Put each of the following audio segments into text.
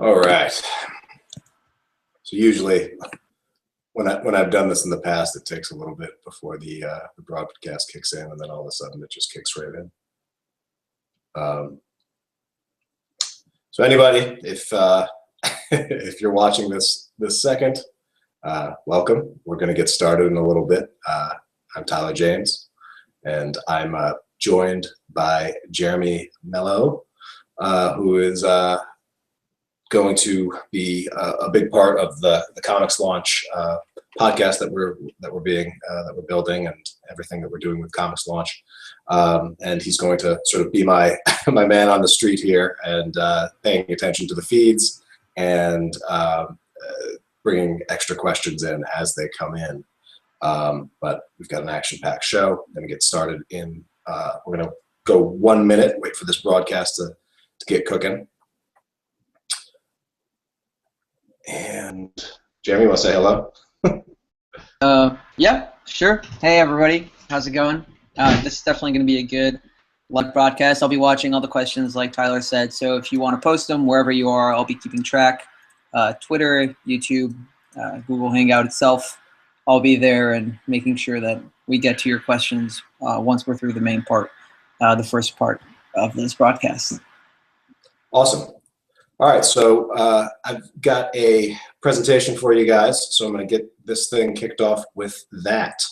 All right. So usually, when I've done this in the past, it takes a little bit before the broadcast kicks in, and then all of a sudden it just kicks right in. So anybody, if if you're watching this second, welcome. We're going to get started in a little bit. I'm Tyler James, and I'm joined by Jeremy Mello, who is going to be a big part of the ComixLaunch podcast that we're building, and everything that we're doing with ComixLaunch. And he's going to sort of be my my man on the street here, and paying attention to the feeds and bringing extra questions in as they come in. But we've got an action-packed show. We're going to get started in. We're going to go 1 minute. Wait for this broadcast to get cooking. And Jeremy, you want to say hello? Yeah, sure. Hey, everybody. How's it going? This is definitely going to be a good live broadcast. I'll be watching all the questions like Tyler said. So if you want to post them wherever you are, I'll be keeping track. Twitter, YouTube, Google Hangout itself. I'll be there and making sure that we get to your questions once we're through the main part, the first part of this broadcast. Awesome. All right, so I've got a presentation for you guys, so I'm going to get this thing kicked off with that.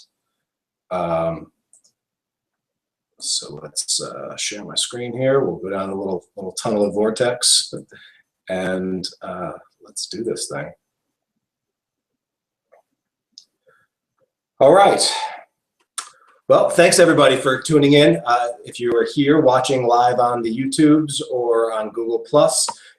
So let's share my screen here. We'll go down a little tunnel of vortex, and let's do this thing. All right. Well, thanks everybody for tuning in. If you are here watching live on the YouTubes or on Google+,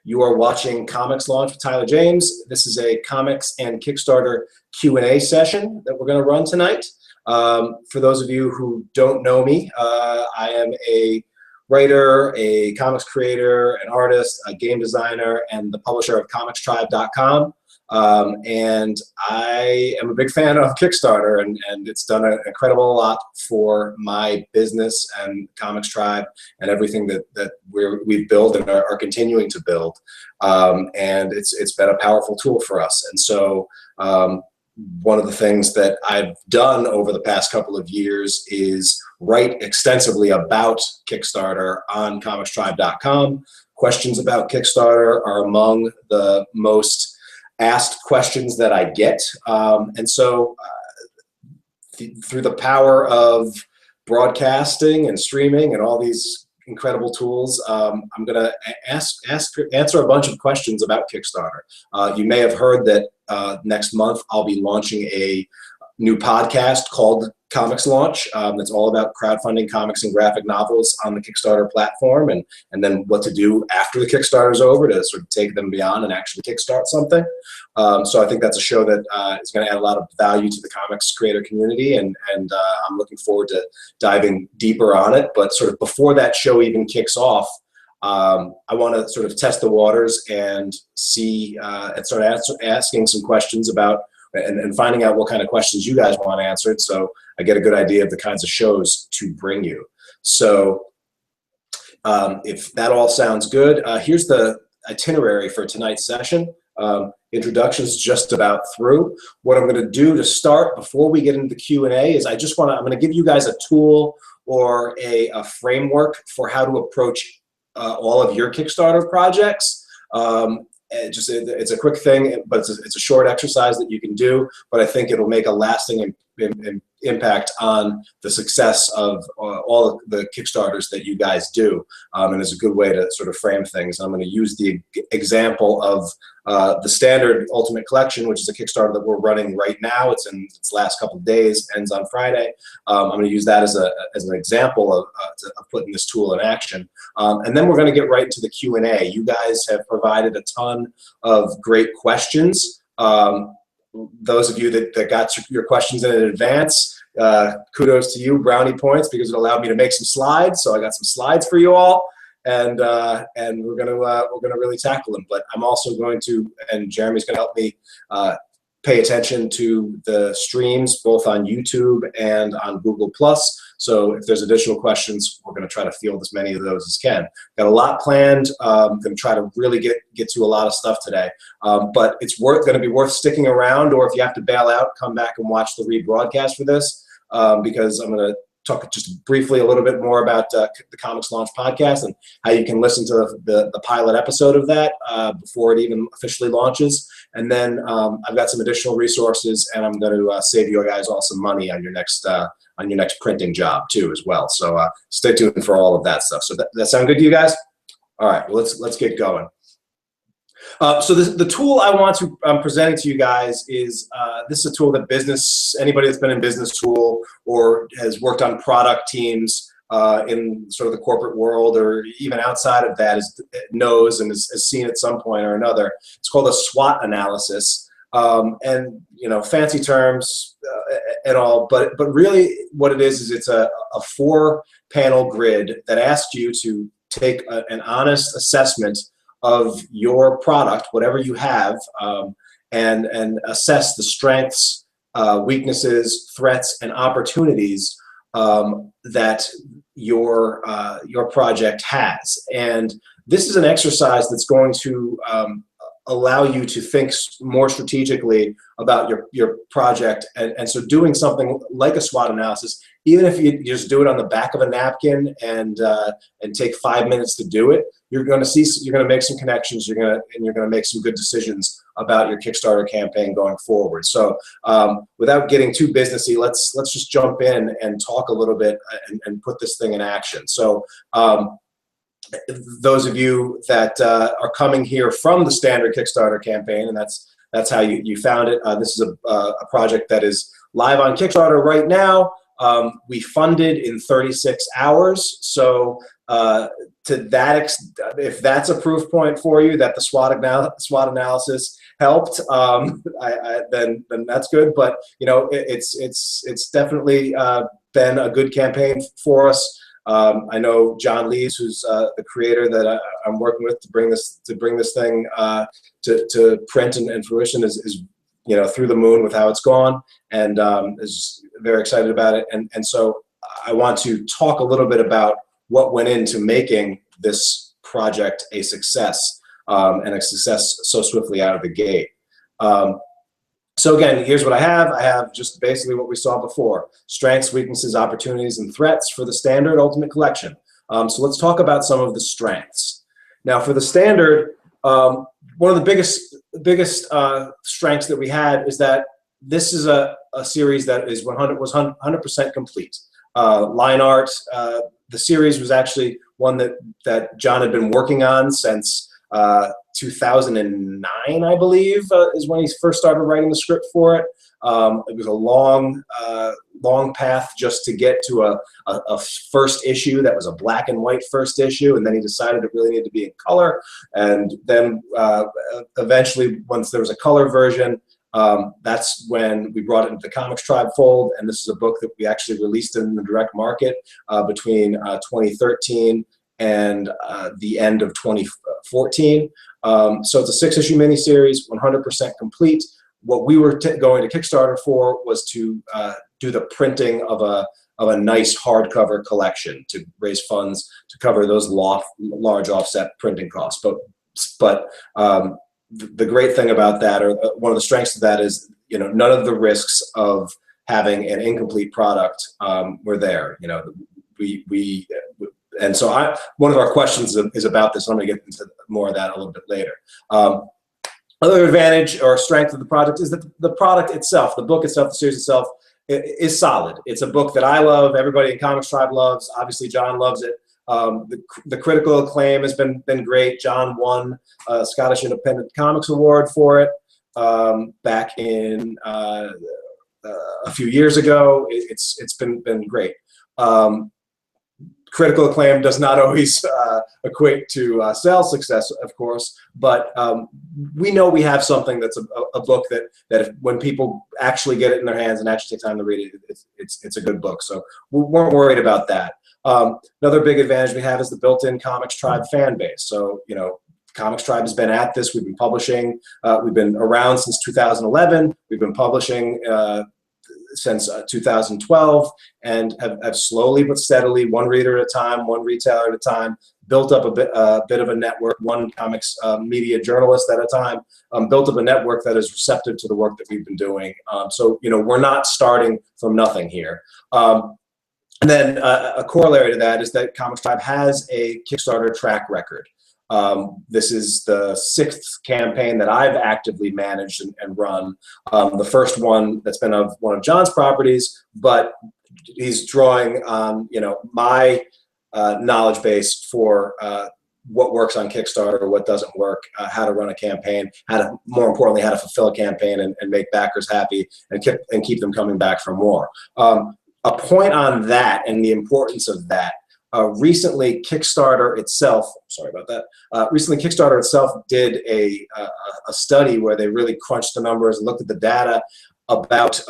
you are watching ComixLaunch with Tyler James. This is a comics and Kickstarter Q&A session that we're going to run tonight. For those of you who don't know me, I am a writer, a comics creator, an artist, a game designer, and the publisher of ComixTribe.com. And I am a big fan of Kickstarter, and it's done an incredible lot for my business and ComixTribe and everything that we've built and are continuing to build. And it's been a powerful tool for us. And so one of the things that I've done over the past couple of years is write extensively about Kickstarter on ComixTribe.com. Questions about Kickstarter are among the most asked questions that I get. And so through the power of broadcasting and streaming and all these incredible tools, I'm going to answer a bunch of questions about Kickstarter. You may have heard that next month I'll be launching a new podcast called ComixLaunch. That's all about crowdfunding comics and graphic novels on the Kickstarter platform, and then what to do after the Kickstarter is over to sort of take them beyond and actually kickstart something. So I think that's a show that is going to add a lot of value to the comics creator community, and I'm looking forward to diving deeper on it. But sort of before that show even kicks off, I want to sort of test the waters and see and start asking some questions about and finding out what kind of questions you guys want answered, so I get a good idea of the kinds of shows to bring you. So if that all sounds good, here's the itinerary for tonight's session. Introductions just about through. What I'm going to do to start before we get into the Q&A is I'm going to give you guys a tool or a framework for how to approach all of your Kickstarter projects. It's a quick thing, but it's a short exercise that you can do, but I think it'll make a lasting impact on the success of all of the Kickstarters that you guys do, and it's a good way to sort of frame things. I'm going to use the example of the standard Ultimate Collection, which is a Kickstarter that we're running right now. It's in its last couple of days, ends on Friday. I'm going to use that as an example of putting this tool in action. And then we're going to get right into the Q&A. You guys have provided a ton of great questions. Those of you that got your questions in advance, kudos to you, brownie points, because it allowed me to make some slides. So I got some slides for you all, and we're gonna really tackle them. But I'm also going to, and Jeremy's gonna help me pay attention to the streams both on YouTube and on Google+. So if there's additional questions, we're going to try to field as many of those as can. Got a lot planned. Going to try to really get to a lot of stuff today. But it's going to be worth sticking around, or if you have to bail out, come back and watch the rebroadcast for this, because I'm going to talk just briefly a little bit more about the ComixLaunch podcast and how you can listen to the pilot episode of that before it even officially launches. And then I've got some additional resources, and I'm going to save you guys all some money on your next printing job too as well. So stay tuned for all of that stuff. So that sound good to you guys? All right, well, let's get going. So the tool I'm presenting to you guys is this is a tool that anybody that's been in business school or has worked on product teams in sort of the corporate world or even outside of that knows and has seen at some point or another. It's called a SWOT analysis, and fancy terms and all, but really what it is it's a 4-panel grid that asks you to take an honest assessment of your product, whatever you have, and assess the strengths, weaknesses, threats, and opportunities that your project has. And this is an exercise that's going to allow you to think more strategically about your project, and so doing something like a SWOT analysis, even if you just do it on the back of a napkin and take 5 minutes to do it, you're going to make some connections, you're going to make some good decisions about your Kickstarter campaign going forward. So without getting too businessy, let's just jump in and talk a little bit and put this thing in action. So those of you that are coming here from the standard Kickstarter campaign, and that's how you found it. This is a project that is live on Kickstarter right now. We funded in 36 hours. So to that extent, if that's a proof point for you that the SWOT analysis helped, then that's good. But it's definitely been a good campaign for us. I know John Lees, who's the creator that I'm working with to bring this thing to print and fruition, is through the moon with how it's gone, and is very excited about it. And so I want to talk a little bit about what went into making this project a success, and a success so swiftly out of the gate. So again, here's what I have. I have just basically what we saw before: strengths, weaknesses, opportunities, and threats for the standard Ultimate Collection. So let's talk about some of the strengths. Now, for the standard, one of the biggest strengths that we had is that this is a series that was 100% complete. Line art, the series was actually one that John had been working on since 2009, I believe, is when he first started writing the script for it. It was a long path just to get to a first issue that was a black and white first issue, and then he decided it really needed to be in color. And then eventually, once there was a color version, that's when we brought it into the ComixTribe fold, and this is a book that we actually released in the direct market between 2013 and the end of 2014. So it's a 6-issue miniseries, 100% complete. What we were going to Kickstarter for was to do the printing of a nice hardcover collection to raise funds to cover those large offset printing costs. But the great thing about that, or one of the strengths of that, is none of the risks of having an incomplete product were there. And so one of our questions is about this. I'm going to get into more of that a little bit later. Other advantage or strength of the project is that the product itself, the book itself, the series itself, is solid. It's a book that I love. Everybody in ComixTribe loves. Obviously, John loves it. The critical acclaim has been great. John won a Scottish Independent Comics Award for it back in a few years ago. It's been great. Critical acclaim does not always equate to sales success, of course, but we know we have something that's a book that if, when people actually get it in their hands and actually take time to read it, it's a good book. So we weren't worried about that. Another big advantage we have is the built-in ComixTribe fan base. So ComixTribe has been at this. We've been publishing. We've been around since 2011. We've been publishing since 2012, and have slowly but steadily, one reader at a time, one retailer at a time, built up a bit of a network, one comics media journalist at a time, built up a network that is receptive to the work that we've been doing. So, you know, we're not starting from nothing here. And then a corollary to that is that ComixTribe has a Kickstarter track record. This is the 6th campaign that I've actively managed and run. The first one that's been of one of John's properties, but he's drawing on, you know, my knowledge base for what works on Kickstarter, what doesn't work, how to run a campaign, how to, more importantly, how to fulfill a campaign and make backers happy and keep them coming back for more. A point on that and the importance of that. Recently, Kickstarter itself, sorry about that, recently Kickstarter itself did a study where they really crunched the numbers and looked at the data about,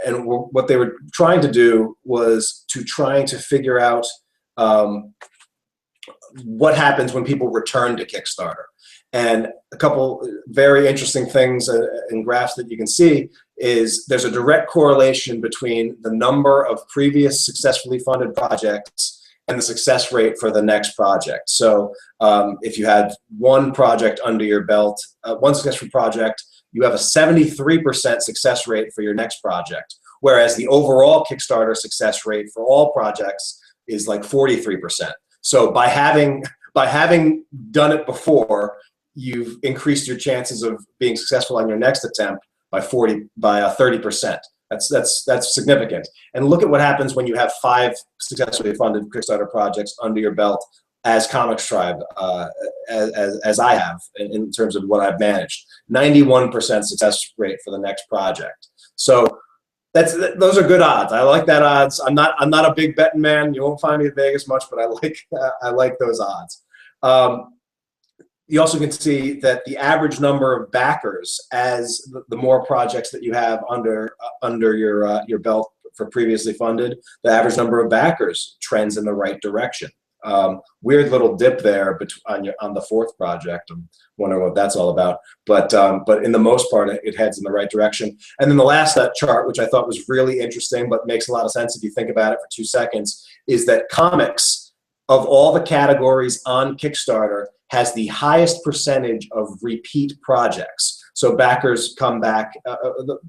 and what they were trying to do was trying to figure out what happens when people return to Kickstarter. And a couple very interesting things in graphs that you can see is there's a direct correlation between the number of previous successfully funded projects and the success rate for the next project. So if you had one project under your belt, one successful project, you have a 73% success rate for your next project, whereas the overall Kickstarter success rate for all projects is like 43%. So by having done it before, you've increased your chances of being successful on your next attempt by 30%. That's significant. And look at what happens when you have 5 successfully funded Kickstarter projects under your belt as ComixTribe, as I have in terms of what I've managed. 91% success rate for the next project. So those are good odds. I like that odds. I'm not a big betting man. You won't find me at Vegas much, but I like those odds. You also can see that the average number of backers, as the more projects that you have under your belt for previously funded, the average number of backers trends in the right direction. Weird little dip there on the 4th project. I'm wondering what that's all about. But in the most part, it heads in the right direction. And then the last chart, which I thought was really interesting, but makes a lot of sense if you think about it for 2 seconds, is that comics, of all the categories on Kickstarter, has the highest percentage of repeat projects. So backers come back,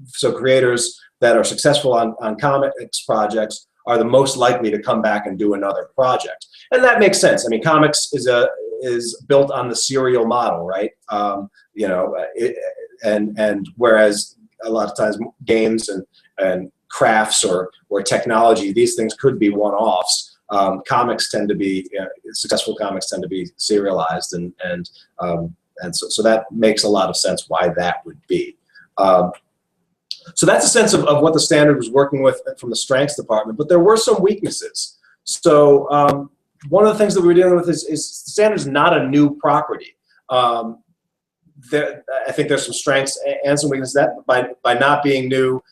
so creators that are successful on comics projects are the most likely to come back and do another project. And that makes sense. I mean, comics is built on the serial model, right? You know, and whereas a lot of times games and crafts or technology, these things could be one-offs. Comics tend to be, successful comics tend to be serialized, and so that makes a lot of sense why that would be. So that's a sense of what the standard was working with from the strengths department, but there were some weaknesses. So one of the things that we were dealing with is the standard is not a new property. I think there's some strengths and some weaknesses that by not being new,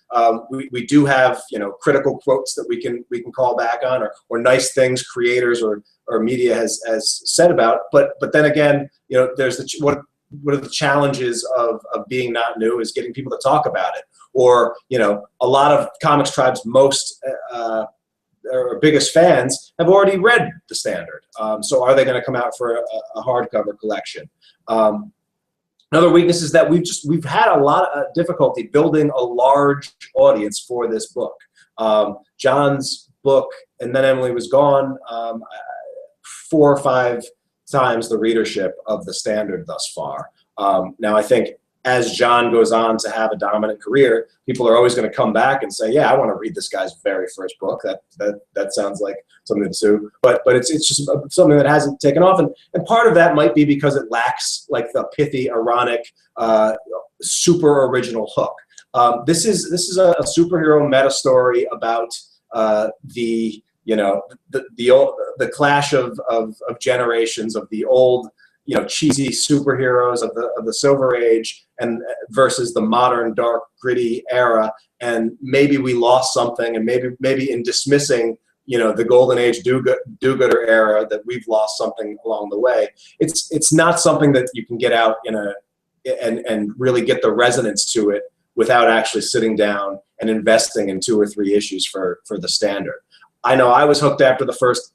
we do have, you know, critical quotes that we can call back on, or nice things creators or media has said about. But then again, you know, there's what are the challenges of being not new is getting people to talk about it. Or, you know, a lot of ComixTribe's most or biggest fans have already read the standard. So are they going to come out for a hardcover collection? Another weakness is that we've had a lot of difficulty building a large audience for this book. John's book, And Then Emily Was Gone, 4 or 5 times the readership of the standard thus far. Now I think as John goes on to have a dominant career, people are always going to come back and say, yeah, I want to read this guy's very first book. That sounds like something to do. But it's just something that hasn't taken off. And part of that might be because it lacks like the pithy, ironic, super original hook. This is a superhero meta story about the clash of generations of the old, you know, cheesy superheroes of the Silver Age and versus the modern dark gritty era. And maybe we lost something, and maybe in dismissing, the golden age do-gooder era, that we've lost something along the way. It's not something that you can get out and really get the resonance to it without actually sitting down and investing in 2 or 3 issues for the standard. I know I was hooked after the first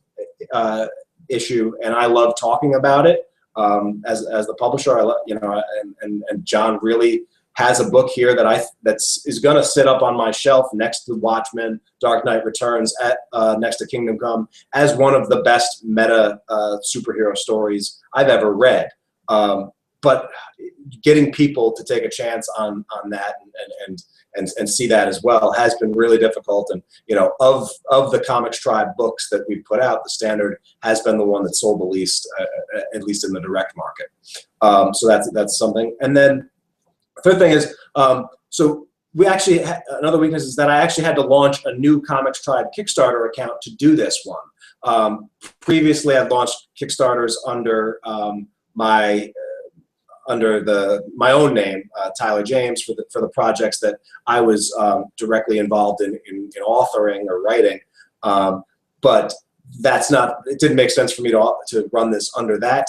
issue, and I love talking about it as the publisher. And John really has a book here that is going to sit up on my shelf next to Watchmen, Dark Knight Returns, next to Kingdom Come, as one of the best meta superhero stories I've ever read. But getting people to take a chance on that and see that as well has been really difficult. And of the ComixTribe books that we've put out, the standard has been the one that sold the least, at least in the direct market. So that's something. And then third thing is, so we actually another weakness is that I actually had to launch a new ComixTribe Kickstarter account to do this one. Previously, I'd launched Kickstarters under my own name, Tyler James, for the projects that I was directly involved in authoring or writing. But it didn't make sense for me to run this under that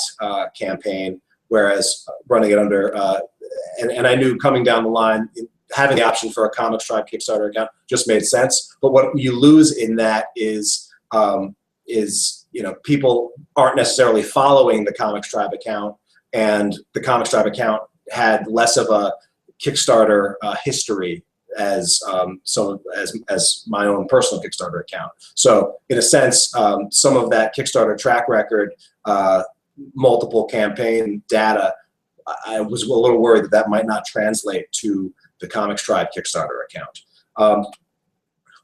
campaign, whereas running it under, and I knew coming down the line, having the option for a ComixTribe Kickstarter account just made sense. But what you lose in that is people aren't necessarily following the ComixTribe account, and the ComixTribe account had less of a Kickstarter history as my own personal Kickstarter account. So in a sense, some of that Kickstarter track record, multiple campaign data, I was a little worried that might not translate to the ComixTribe Kickstarter account.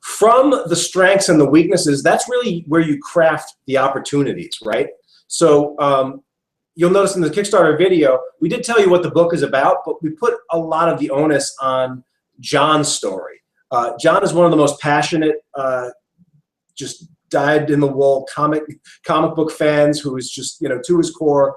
From the strengths and the weaknesses, that's really where you craft the opportunities, right? So you'll notice in the Kickstarter video, we did tell you what the book is about, but we put a lot of the onus on John's story. John is one of the most passionate, just dyed-in-the-wool comic book fans who is just, to his core,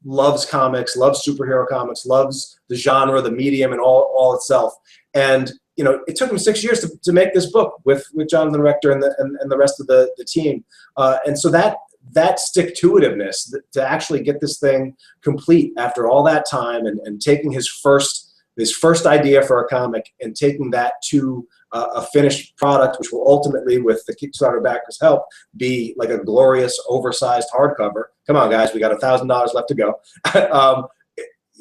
loves comics, loves superhero comics, loves the genre, the medium, and all itself. And it took him 6 years to make this book with Jonathan Rector and the rest of the team. And so that stick-to-itiveness to actually get this thing complete after all that time, and taking his first idea for a comic and taking that to a finished product, which will ultimately, with the Kickstarter backers' help, be like a glorious, oversized hardcover. Come on, guys, we got $1,000 left to go.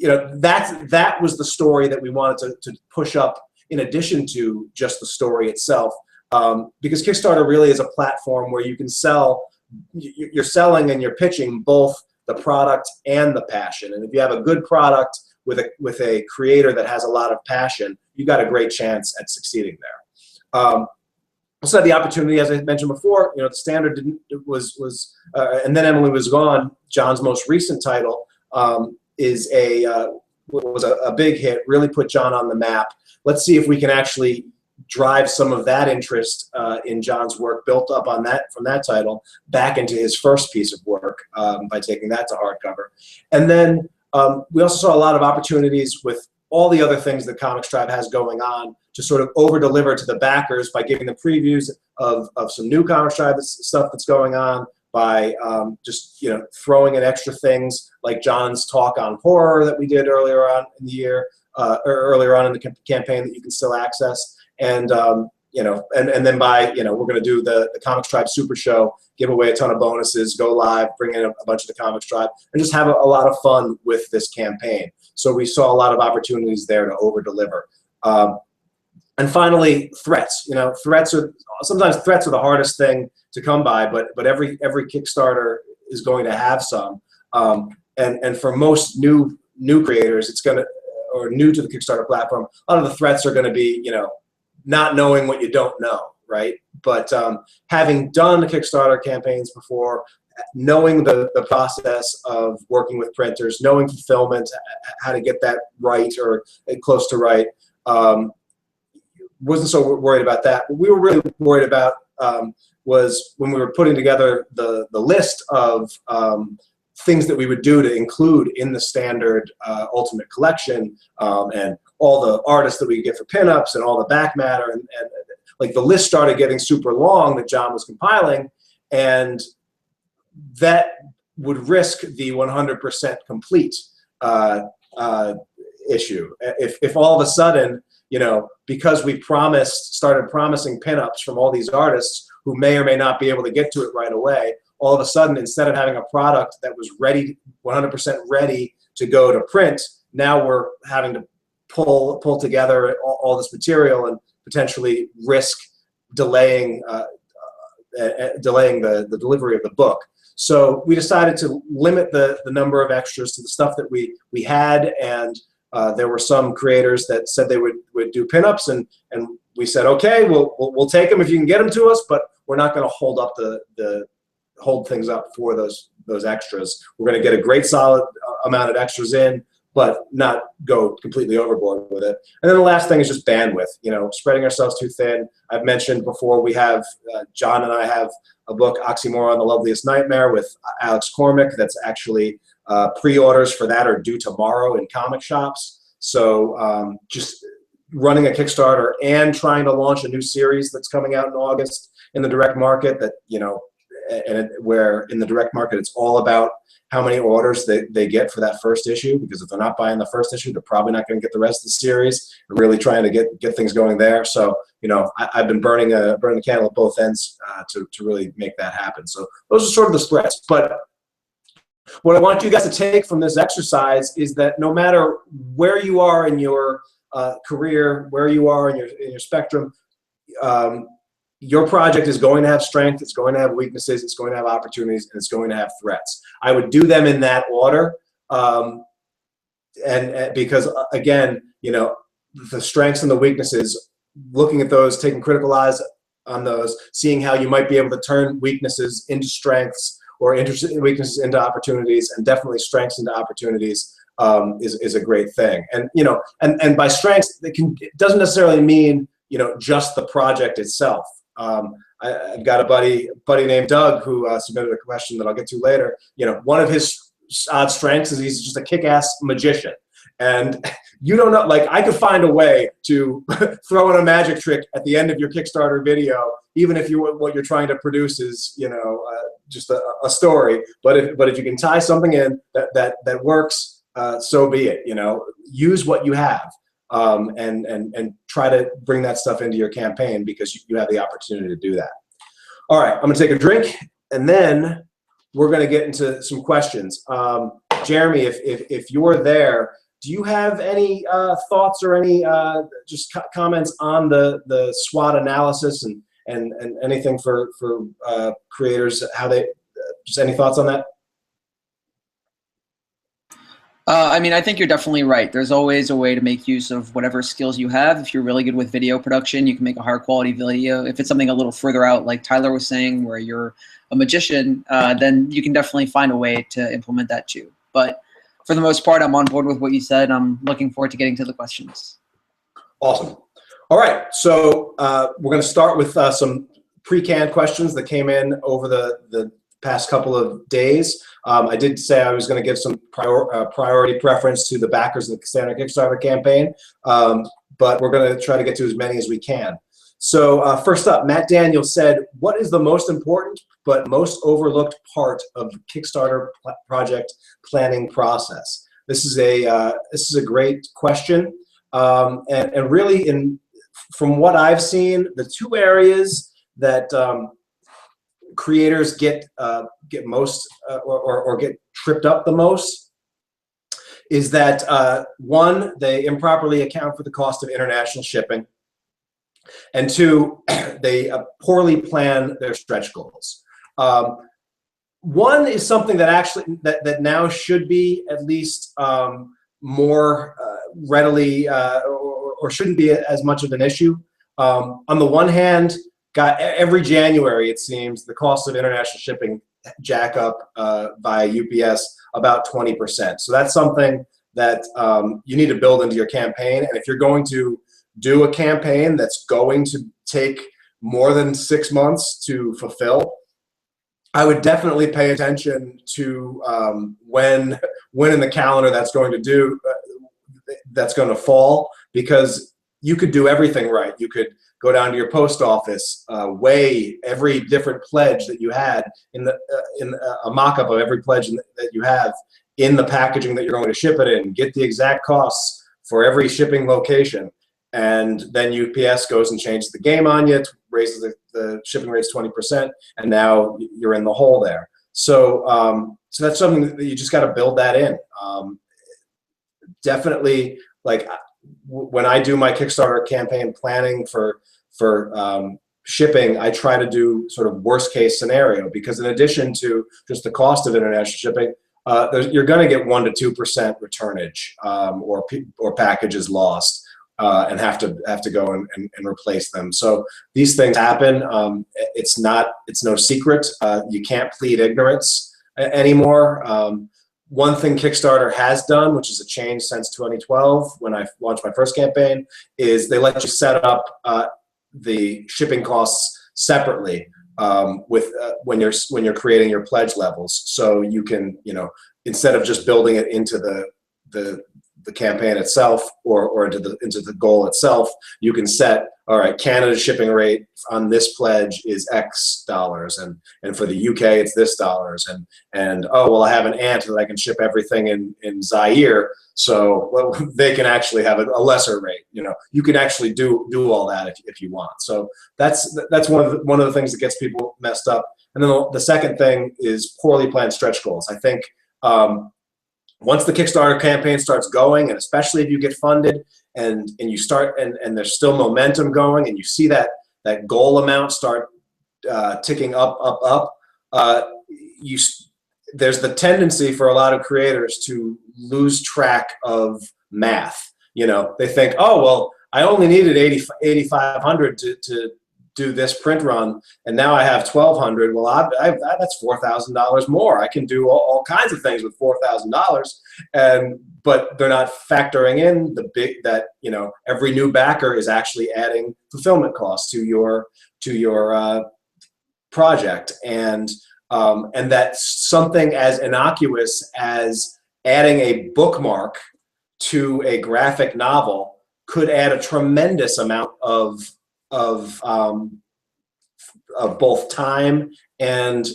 That was the story that we wanted to push up, in addition to just the story itself, because Kickstarter really is a platform where you can sell. You're selling and you're pitching both the product and the passion. And if you have a good product with a creator that has a lot of passion, you got a great chance at succeeding there. Also had the opportunity, as I mentioned before, the standard and then Emily Was Gone, John's most recent title, was a big hit, really put John on the map. Let's see if we can actually drive some of that interest in John's work, built up on from that title, back into his first piece of work by taking that to hardcover. And then we also saw a lot of opportunities with all the other things that ComixTribe has going on to sort of over-deliver to the backers by giving them previews of some new ComixTribe stuff that's going on, by just throwing in extra things like John's talk on horror that we did earlier on in the year, or earlier on in the campaign that you can still access. And then by we're going to do the ComixTribe Super Show, give away a ton of bonuses, go live, bring in a bunch of the ComixTribe, and just have a lot of fun with this campaign. So we saw a lot of opportunities there to over deliver. And finally, threats. Sometimes threats are the hardest thing to come by, but every Kickstarter is going to have some. And for most new creators, or new to the Kickstarter platform, a lot of the threats are going to be not knowing what you don't know, right? But having done Kickstarter campaigns before, knowing the process of working with printers, knowing fulfillment, how to get that right or close to right, wasn't so worried about that. What we were really worried about was when we were putting together the list of things that we would do to include in the standard Ultimate Collection, and all the artists that we get for pinups and all the back matter, and like the list started getting super long that John was compiling, and that would risk the 100% complete issue. If all of a sudden, you know, because we started promising pinups from all these artists who may or may not be able to get to it right away, all of a sudden, instead of having a product that was ready, 100% ready to go to print, now we're having to pull together all this material and potentially risk delaying the delivery of the book. So we decided to limit the number of extras to the stuff that we had, and there were some creators that said they would do pinups, and we said, okay, we'll take them if you can get them to us, but we're not going to hold things up for those extras. We're going to get a great solid amount of extras in, but not go completely overboard with it. And then the last thing is just bandwidth, you know, spreading ourselves too thin. I've mentioned before, we have, John and I have a book, Oxymoron, The Loveliest Nightmare, with Alex Cormick. That's actually, pre-orders for that are due tomorrow in comic shops. So just running a Kickstarter and trying to launch a new series that's coming out in August in the direct market, that, you know, where in the direct market it's all about how many orders they get for that first issue, because if they're not buying the first issue, they're probably not going to get the rest of the series. We're really trying to get things going there. So, you know, I've been burning the candle at both ends to really make that happen. So those are sort of the spreads. But what I want you guys to take from this exercise is that no matter where you are in your career, where you are in your spectrum, your project is going to have strength, it's going to have weaknesses, it's going to have opportunities, and it's going to have threats. I would do them in that order, and because, again, you know, the strengths and the weaknesses, looking at those, taking critical eyes on those, seeing how you might be able to turn weaknesses into strengths, or weaknesses into opportunities, and definitely strengths into opportunities, is a great thing. And, you know, and by strengths, it doesn't necessarily mean, you know, just the project itself. I've got a buddy named Doug who submitted a question that I'll get to later. You know, one of his odd strengths is he's just a kick-ass magician. And you don't know, like, I could find a way to throw in a magic trick at the end of your Kickstarter video, even if what you're trying to produce is, you know, just a story. But if you can tie something in that works, so be it. You know, use what you have. And try to bring that stuff into your campaign, because you have the opportunity to do that. All right, I'm gonna take a drink, and then we're gonna get into some questions. Jeremy, if you're there, do you have any thoughts or any just comments on the SWOT analysis and anything for creators, how they, just any thoughts on that? I mean, I think you're definitely right. There's always a way to make use of whatever skills you have. If you're really good with video production, you can make a higher quality video. If it's something a little further out, like Tyler was saying, where you're a magician, then you can definitely find a way to implement that too. But for the most part, I'm on board with what you said. I'm looking forward to getting to the questions. Awesome. All right, so we're going to start with some pre-canned questions that came in over the past couple of days. I did say I was going to give some priority preference to the backers of the standard Kickstarter campaign, but we're going to try to get to as many as we can. So first up, Matt Daniel said, what is the most important but most overlooked part of the Kickstarter project planning process? This is a great question, and really, from what I've seen, the two areas that creators get most or get tripped up the most is that one, they improperly account for the cost of international shipping, and two, they poorly plan their stretch goals. One is something that actually that now should be at least more readily or shouldn't be as much of an issue. On the one hand, every January, it seems, the cost of international shipping jack up via UPS about 20%. So that's something that you need to build into your campaign. And if you're going to do a campaign that's going to take more than 6 months to fulfill, I would definitely pay attention to when in the calendar that's going to fall, because you could do everything right. You could go down to your post office, weigh every different pledge that you had in a mock-up of every pledge that you have in the packaging that you're going to ship it in, get the exact costs for every shipping location, and then UPS goes and changes the game on you, raises the shipping rates 20%, and now you're in the hole there. So so that's something that you just got to build that in. Definitely, like when I do my Kickstarter campaign planning for shipping, I try to do sort of worst case scenario, because in addition to just the cost of international shipping, you're going to get 1 to 2% returnage or packages lost and have to go and replace them. So these things happen. It's no secret. You can't plead ignorance anymore. One thing Kickstarter has done, which is a change since 2012 when I launched my first campaign, is they let you set up the shipping costs separately when you're creating your pledge levels. So you can, instead of just building it into the campaign itself or into the goal itself, you can set, all right, Canada's shipping rate on this pledge is X dollars, and for the UK it's this dollars, and oh, well, I have an aunt that I can ship everything in Zaire, so they can actually have a lesser rate. You can actually do all that if you want. So that's one of the things that gets people messed up. And then the second thing is poorly planned stretch goals. I think once the Kickstarter campaign starts going, and especially if you get funded and you start and there's still momentum going, and you see that goal amount start ticking up, there's the tendency for a lot of creators to lose track of math. They think, oh, well, I only needed 8,500 to do this print run, and now I have 1,200. Well, that's $4,000 more. I can do all kinds of things with $4,000, but they're not factoring in that every new backer is actually adding fulfillment costs to your project, and that something as innocuous as adding a bookmark to a graphic novel could add a tremendous amount of both time and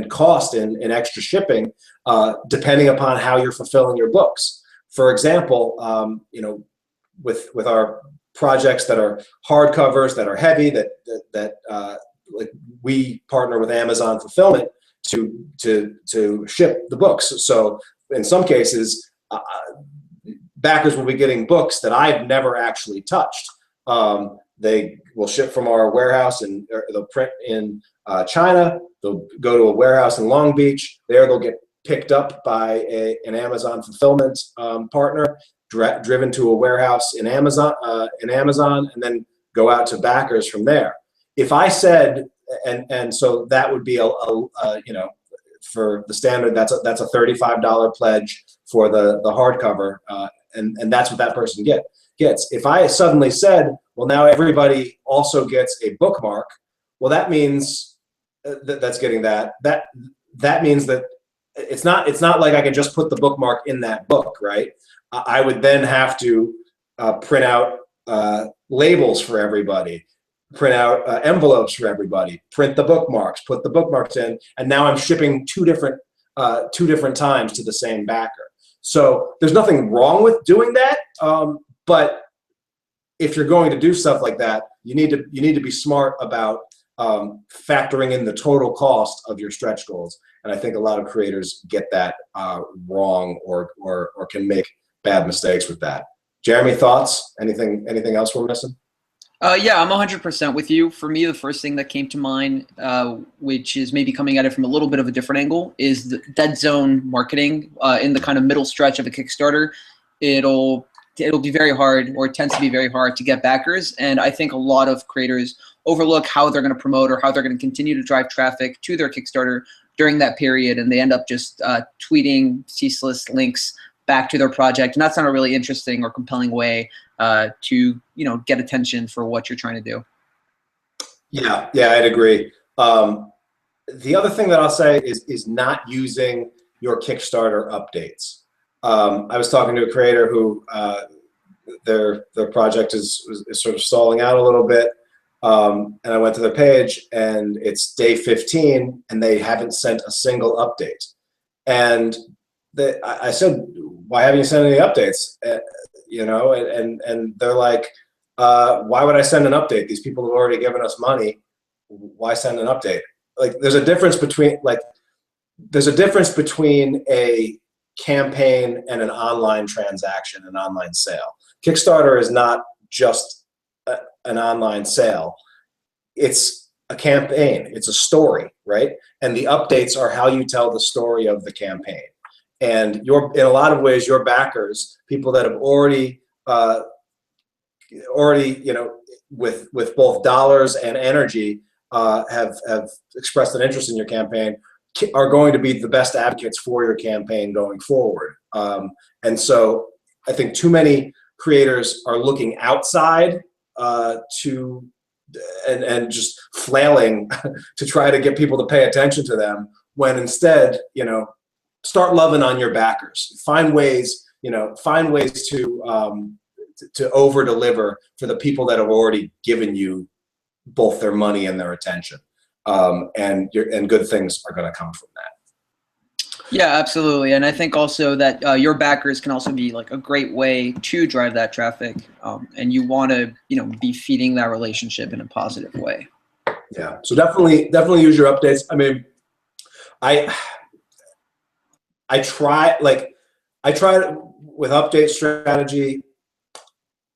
cost in extra shipping, depending upon how you're fulfilling your books. For example, with our projects that are hardcovers, that are heavy, that like we partner with Amazon Fulfillment to ship the books. So in some cases, backers will be getting books that I've never actually touched. They will ship from our warehouse, and they'll print in China. They'll go to a warehouse in Long Beach. There they'll get picked up by an Amazon fulfillment partner, driven to a warehouse in Amazon, and then go out to backers from there. If I said, and so that would be for the standard, that's a $35 pledge for the hardcover, and that's what that person gets. If I suddenly said, well, now everybody also gets a bookmark, well, that means that's getting that means that it's not like I can just put the bookmark in that book, right? I would then have to print out labels for everybody, print out envelopes for everybody, print the bookmarks, put the bookmarks in, and now I'm shipping two different times to the same backer. So there's nothing wrong with doing that, but if you're going to do stuff like that, you need to be smart about factoring in the total cost of your stretch goals. And I think a lot of creators get that wrong, or can make bad mistakes with that. Jeremy, thoughts? Anything else we're missing? Yeah, I'm 100% with you. For me, the first thing that came to mind, which is maybe coming at it from a little bit of a different angle, is the dead zone marketing in the kind of middle stretch of a Kickstarter. It'll be very hard, or it tends to be very hard, to get backers. And I think a lot of creators overlook how they're going to promote or how they're going to continue to drive traffic to their Kickstarter during that period. And they end up just tweeting ceaseless links back to their project. And that's not a really interesting or compelling way to get attention for what you're trying to do. Yeah, I'd agree. The other thing that I'll say is not using your Kickstarter updates. I was talking to a creator who their project is sort of stalling out a little bit. And I went to their page, and it's day 15, and they haven't sent a single update. And I said, "Why haven't you sent any updates?" You know, and they're like, "Why would I send an update? These people have already given us money. Why send an update?" Like, there's a difference between a campaign and an online transaction, an online sale. Kickstarter is not just an online sale. It's a campaign. It's a story, right? And the updates are how you tell the story of the campaign. And in a lot of ways, your backers, people that have already, you know, with both dollars and energy, have expressed an interest in your campaign, are going to be the best advocates for your campaign going forward. And so I think too many creators are looking outside and just flailing to try to get people to pay attention to them, when instead, you know, start loving on your backers. Find ways to over deliver for the people that have already given you both their money and their attention. And good things are going to come from that. Yeah, absolutely. And I think also that your backers can also be like a great way to drive that traffic. And you want to, you know, be feeding that relationship in a positive way. Yeah. So definitely use your updates. I mean, I try with update strategy.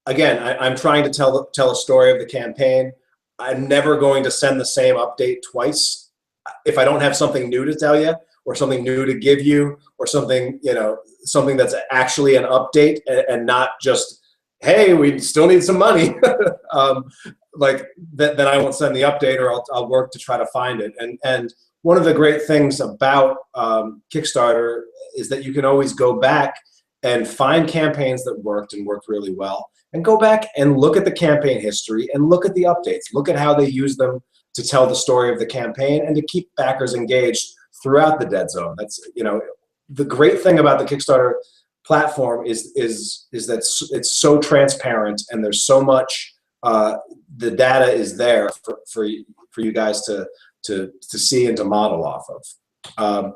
Again, I'm trying to tell a story of the campaign. I'm never going to send the same update twice. If I don't have something new to tell you, or something new to give you, or something, you know, something that's actually an update and not just, hey, we still need some money, then I won't send the update, or I'll work to try to find it. And one of the great things about Kickstarter is that you can always go back and find campaigns that worked really well, and go back and look at the campaign history and look at the updates, look at how they use them to tell the story of the campaign and to keep backers engaged throughout the dead zone. That's, you know, the great thing about the Kickstarter platform is that it's so transparent, and there's so much, the data is there for you guys to see and to model off of. All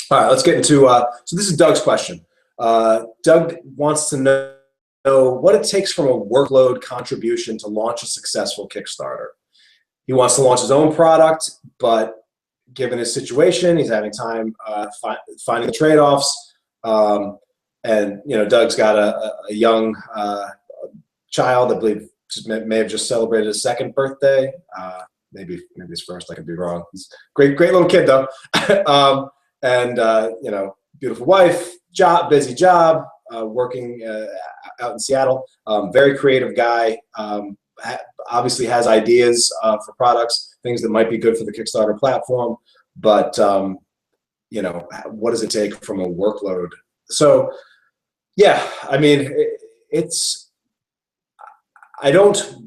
right, let's get into, so this is Doug's question. Doug wants to know what it takes from a workload contribution to launch a successful Kickstarter. He wants to launch his own product, but given his situation, he's having time finding the trade-offs. And, you know, Doug's got a young child, I believe may have just celebrated his second birthday. Maybe his first, I could be wrong. He's a great little kid though. And you know, beautiful wife, busy job, working out in Seattle. Very creative guy. Obviously has ideas for products, things that might be good for the Kickstarter platform. But you know, what does it take from a workload? So yeah, I mean, I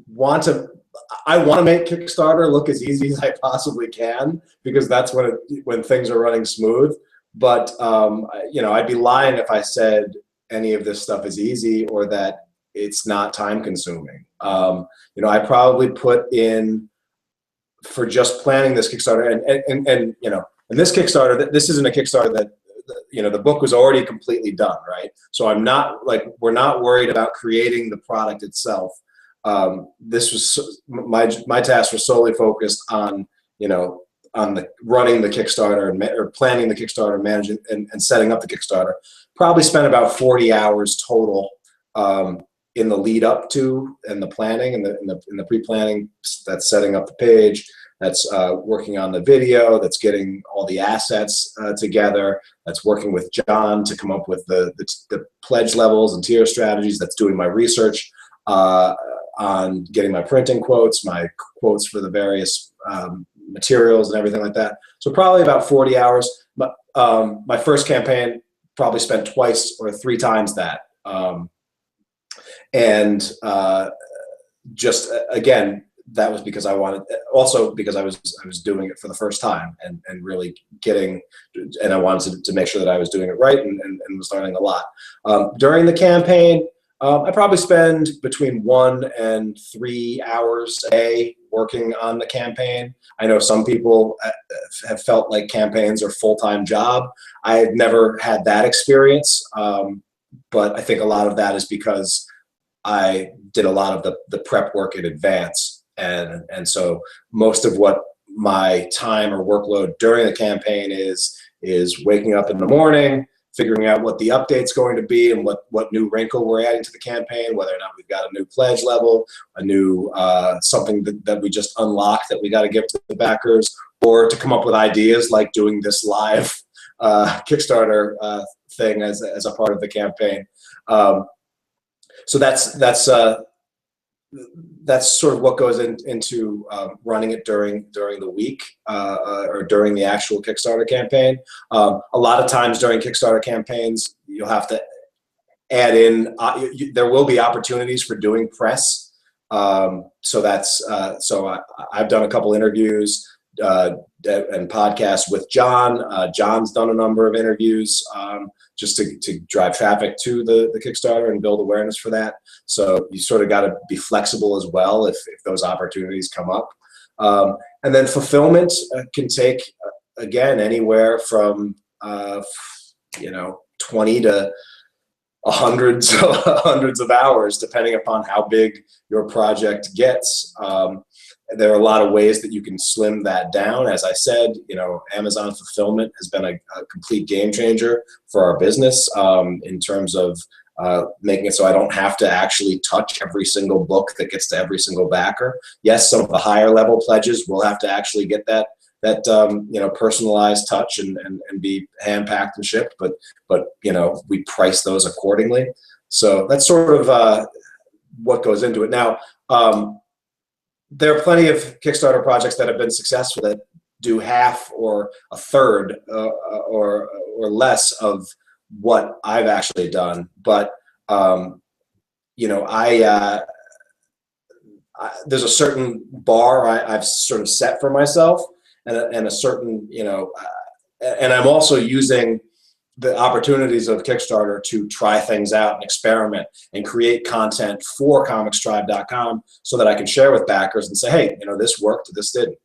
want to make Kickstarter look as easy as I possibly can, because that's when things are running smooth. But you know, I'd be lying if I said any of this stuff is easy or that it's not time consuming. You know, I probably put in, for just planning this Kickstarter, and you know, and this Kickstarter, this isn't a Kickstarter that, you know, the book was already completely done, right? So we're not worried about creating the product itself. This was my task was solely focused on, you know, on running the Kickstarter or planning the Kickstarter, managing and setting up the Kickstarter. Probably spent about 40 hours total in the lead up to, and the planning and in the pre-planning. That's setting up the page. That's working on the video. That's getting all the assets together. That's working with John to come up with the pledge levels and tier strategies. That's doing my research on getting my printing quotes, my quotes for the various materials and everything like that. So probably about 40 hours. But my first campaign probably spent twice or three times that. And just again, that was because I wanted, also because I was doing it for the first time and really getting, and I wanted to make sure that I was doing it right and was learning a lot. During the campaign, I probably spend between 1 and 3 hours a day working on the campaign. I know some people have felt like campaigns are a full-time job. I've never had that experience, but I think a lot of that is because I did a lot of the prep work in advance. And so most of what my time or workload during the campaign is waking up in the morning, figuring out what the update's going to be and what new wrinkle we're adding to the campaign, whether or not we've got a new pledge level, a new something that we just unlocked that we got to give to the backers, or to come up with ideas like doing this live Kickstarter thing as a part of the campaign. So that's sort of what goes into running it during the week or during the actual Kickstarter campaign. A lot of times during Kickstarter campaigns, you'll have to add in, there will be opportunities for doing press. So I've done a couple interviews and podcasts with John. John's done a number of interviews just to drive traffic to the Kickstarter and build awareness for that. So you sort of got to be flexible as well if those opportunities come up. And then fulfillment can take, again, anywhere from 20 to hundreds of hours, depending upon how big your project gets. There are a lot of ways that you can slim that down. As I said, Amazon fulfillment has been a complete game changer for our business in terms of making it so I don't have to actually touch every single book that gets to every single backer. Yes, some of the higher level pledges will have to actually get that personalized touch and be hand packed and shipped, but we price those accordingly. So that's sort of what goes into it. Now, there are plenty of Kickstarter projects that have been successful that do half or a third or less of what I've actually done. But there's a certain bar I've sort of set for myself, and a certain and I'm also using the opportunities of Kickstarter to try things out and experiment and create content for ComixTribe.com so that I can share with backers and say, hey, this worked, this didn't.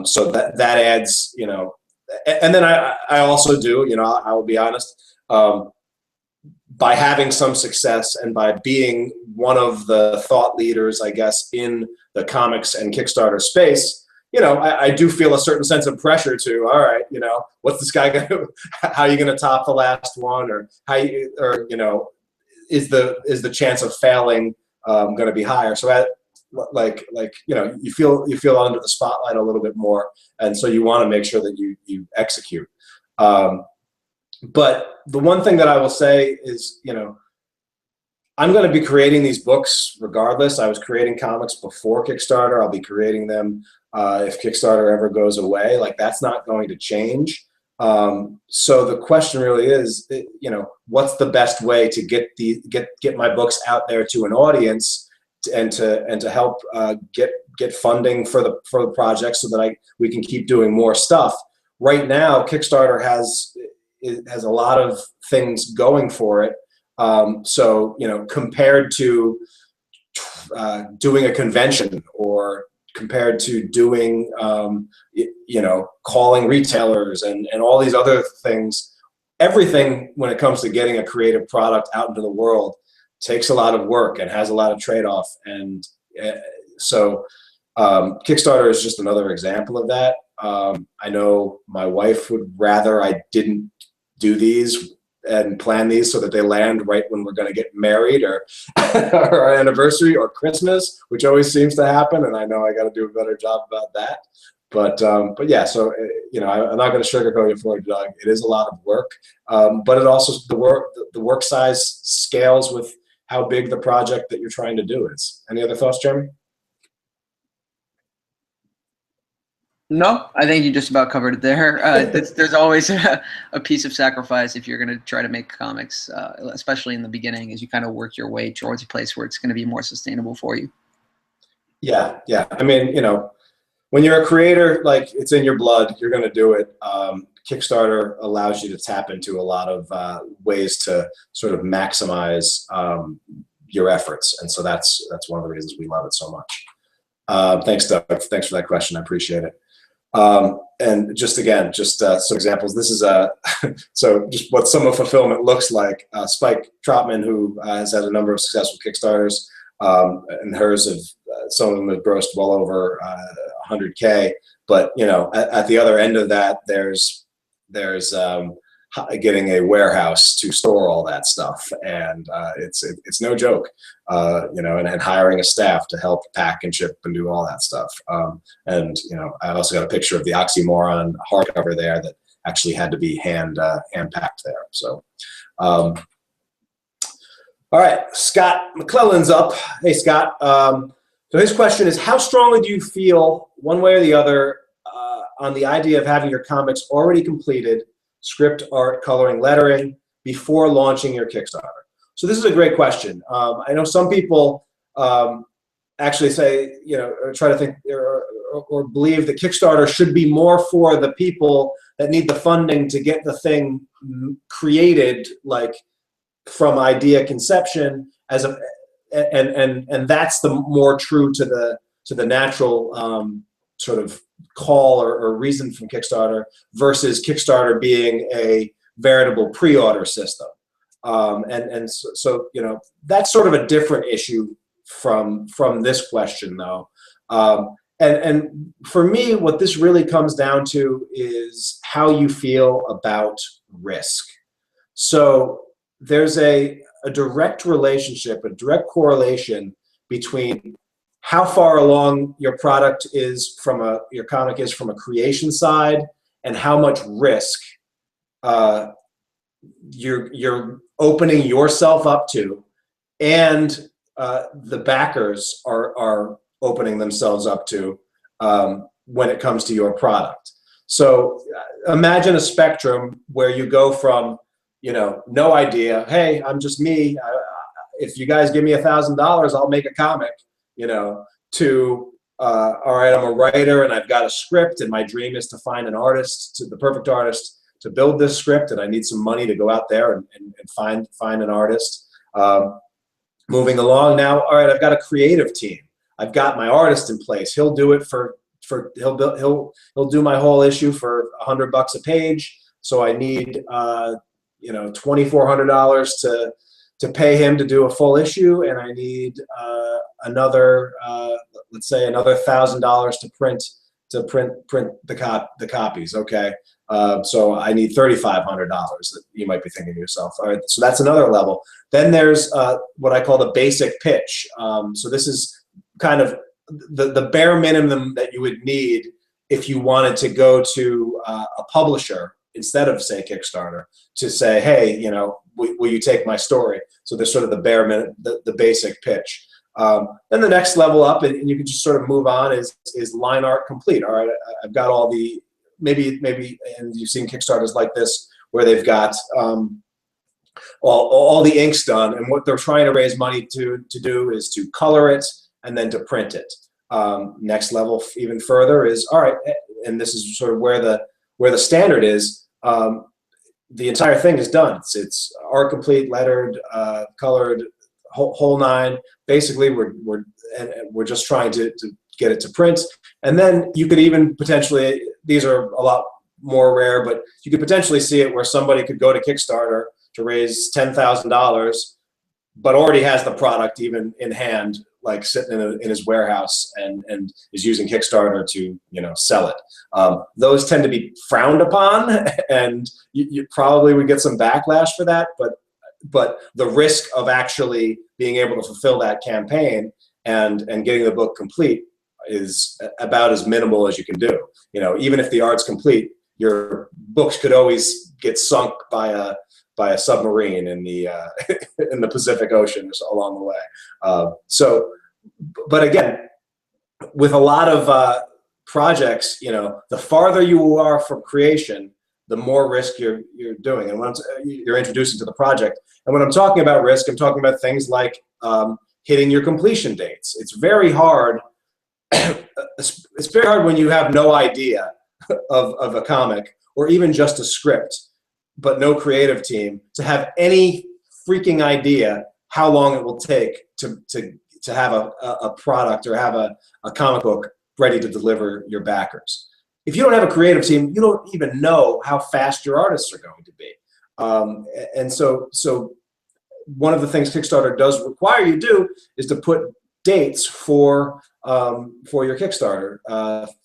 So that adds, and then I also do, I will be honest, by having some success and by being one of the thought leaders, I guess, in the comics and Kickstarter space, I do feel a certain sense of pressure to, all right, what's this guy going to, how are you going to top the last one, or is the chance of failing going to be higher? So you feel under the spotlight a little bit more, and so you want to make sure that you execute. But the one thing that I will say is, I'm going to be creating these books regardless. I was creating comics before Kickstarter. I'll be creating them if Kickstarter ever goes away. Like, that's not going to change. So the question really is, what's the best way to get my books out there to an audience and to help get funding for the project so that we can keep doing more stuff. Right now, Kickstarter has a lot of things going for it. So, compared to doing a convention, or compared to doing, calling retailers and all these other things, everything when it comes to getting a creative product out into the world takes a lot of work and has a lot of trade-off. And so Kickstarter is just another example of that. I know my wife would rather I didn't do these and plan these so that they land right when we're going to get married or our anniversary or Christmas, which always seems to happen. And I know I got to do a better job about that. But yeah, so, I'm not going to sugarcoat it for you, Doug. It is a lot of work. But it also, the work size scales with how big the project that you're trying to do is. Any other thoughts, Jeremy? No, I think you just about covered it there. There's always a piece of sacrifice if you're going to try to make comics, especially in the beginning, as you kind of work your way towards a place where it's going to be more sustainable for you. Yeah. I mean, when you're a creator, like, it's in your blood, you're going to do it. Kickstarter allows you to tap into a lot of ways to sort of maximize your efforts. And so that's one of the reasons we love it so much. Thanks, Doug. Thanks for that question. I appreciate it. And just again, some examples. This is so just what sum of fulfillment looks like. Spike Trotman, who has had a number of successful Kickstarters, and hers have some of them have grossed well over 100K. But you know, at the other end of that, there's getting a warehouse to store all that stuff, and it's no joke. You know, and hiring a staff to help pack and ship and do all that stuff. And you know, I also got a picture of the Oxymoron hardcover there that actually had to be hand packed there. So, all right, Scott McClellan's up. Hey, Scott. So his question is, how strongly do you feel, one way or the other, on the idea of having your comics already completed, script, art, coloring, lettering, before launching your Kickstarter? So this is a great question. I know some people actually say, you know, or try to think or believe that Kickstarter should be more for the people that need the funding to get the thing created, like from idea conception, as a and that's the more true to the natural sort of call or reason from Kickstarter, versus Kickstarter being a veritable pre-order system. So you know, that's sort of a different issue from this question, though. And for me, what this really comes down to is how you feel about risk. So there's a direct relationship, a direct correlation between how far along your product is your comic is from a creation side, and how much risk you're opening yourself up to, and the backers are opening themselves up to when it comes to your product. So imagine a spectrum where you go from, you know, no idea, hey, I'm just me, if you guys give me $1,000, I'll make a comic, you know, to all right, I'm a writer and I've got a script, and my dream is to find an artist, the perfect artist to build this script, and I need some money to go out there and find an artist. Moving along now, all right, I've got a creative team. I've got my artist in place. He'll do it he'll do my whole issue for $100 a page. So I need you know, $2,400 to pay him to do a full issue, and I need another let's say another $1,000 to print the copies. Okay, so I need $3,500. That you might be thinking to yourself. All right, so that's another level. Then there's what I call the basic pitch. So this is kind of the bare minimum that you would need if you wanted to go to a publisher instead of, say, Kickstarter, to say, hey, you know, will you take my story? So there's sort of the bare minimum, the basic pitch. Then the next level up, and you can just sort of move on, is line art complete. All right, I've got all the, maybe, and you've seen Kickstarters like this where they've got all the inks done, and what they're trying to raise money to do is to color it and then to print it. Next level, even further, is all right, and this is sort of where the standard is. The entire thing is done. It's art complete, lettered, colored, whole nine. Basically, we're just trying to get it to print. And then you could even potentially, these are a lot more rare, but you could potentially see it where somebody could go to Kickstarter to raise $10,000, but already has the product even in hand, like sitting in his warehouse, and is using Kickstarter to, you know, sell it. Those tend to be frowned upon, and you probably would get some backlash for that. But the risk of actually being able to fulfill that campaign and getting the book complete is about as minimal as you can do. You know, even if the art's complete, your books could always get sunk by a submarine in the in the Pacific Ocean along the way. So, but again, with a lot of projects, you know, the farther you are from creation, the more risk you're doing, and when you're introducing to the project. And when I'm talking about risk, I'm talking about things like hitting your completion dates. It's very hard. It's very hard when you have no idea of a comic, or even just a script, but no creative team, to have any freaking idea how long it will take to have a product or have a comic book ready to deliver your backers. If you don't have a creative team, you don't even know how fast your artists are going to be. And so one of the things Kickstarter does require you to do is to put dates for your Kickstarter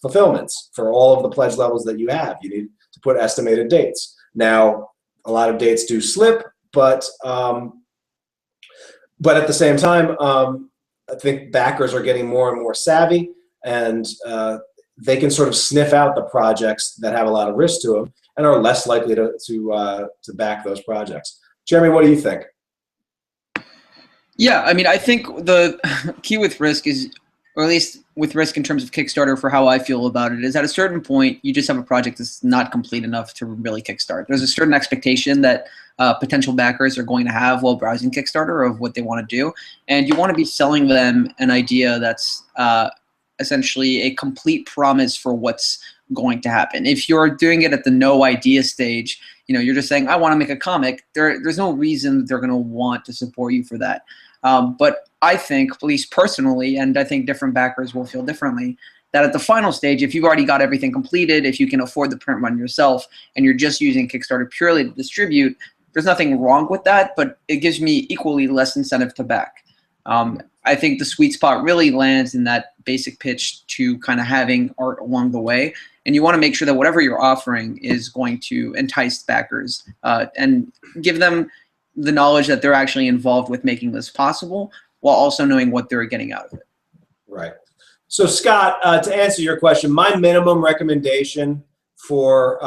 fulfillments for all of the pledge levels that you have. You need to put estimated dates. Now, a lot of dates do slip, but at the same time, I think backers are getting more and more savvy, and they can sort of sniff out the projects that have a lot of risk to them and are less likely to back those projects. Jeremy, what do you think? Yeah, I mean, I think the key with risk is, or at least with risk in terms of Kickstarter, for how I feel about it, is at a certain point, you just have a project that's not complete enough to really kickstart. There's a certain expectation that potential backers are going to have while browsing Kickstarter of what they want to do. And you want to be selling them an idea that's essentially a complete promise for what's going to happen. If you're doing it at the no idea stage, you're just saying, I want to make a comic, there's no reason they're going to want to support you for that. But I think, at least personally, and I think different backers will feel differently, that at the final stage, if you've already got everything completed, if you can afford the print run yourself, and you're just using Kickstarter purely to distribute, there's nothing wrong with that, but it gives me equally less incentive to back. I think the sweet spot really lands in that basic pitch to kind of having art along the way. And you want to make sure that whatever you're offering is going to entice backers and give them the knowledge that they're actually involved with making this possible, while also knowing what they're getting out of it. Right. So Scott, to answer your question, my minimum recommendation for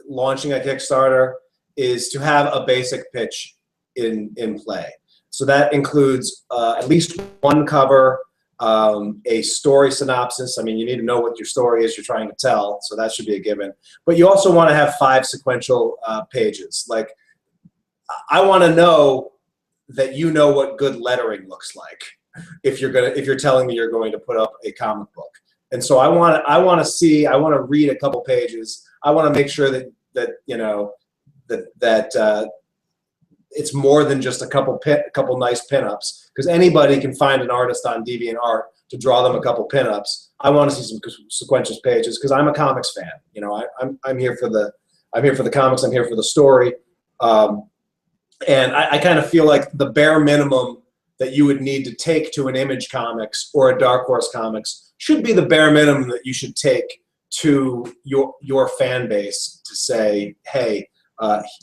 launching a Kickstarter is to have a basic pitch in play. So that includes at least one cover, a story synopsis. I mean, you need to know what your story is you're trying to tell, so that should be a given. But you also want to have 5 sequential pages. Like, I want to know that you know what good lettering looks like if you're telling me you're going to put up a comic book. And so I want to read a couple pages. I want to make sure that it's more than just a couple nice pinups, because anybody can find an artist on DeviantArt to draw them a couple pinups. I want to see some sequential pages because I'm a comics fan. I'm here for the comics. I'm here for the story. And I kind of feel like the bare minimum that you would need to take to an Image Comics or a Dark Horse Comics should be the bare minimum that you should take to your fan base to say, hey,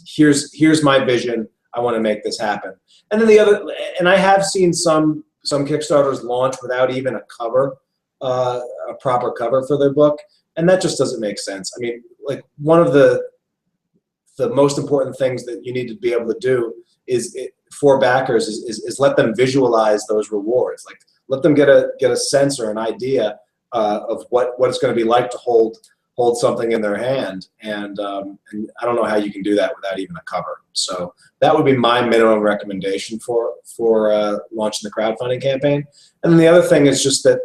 here's my vision. I want to make this happen. And then and I have seen some Kickstarters launch without even a cover, a proper cover for their book, and that just doesn't make sense. I mean, like, one of the most important things that you need to be able to do for backers is let them visualize those rewards. Like, let them get a sense or an idea of what it's going to be like to hold something in their hand, and I don't know how you can do that without even a cover. So that would be my minimum recommendation for launching the crowdfunding campaign. And then the other thing is just that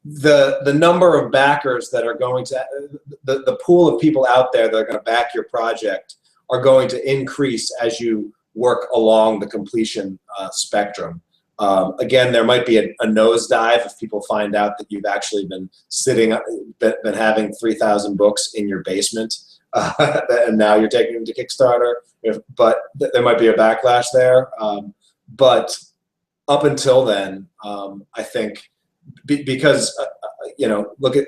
the number of backers that are going to the pool of people out there that are going to back your project are going to increase as you work along the completion spectrum. Again, there might be a nosedive if people find out that you've actually been having 3,000 books in your basement, and now you're taking them to Kickstarter. But there might be a backlash there. But up until then, I think because look at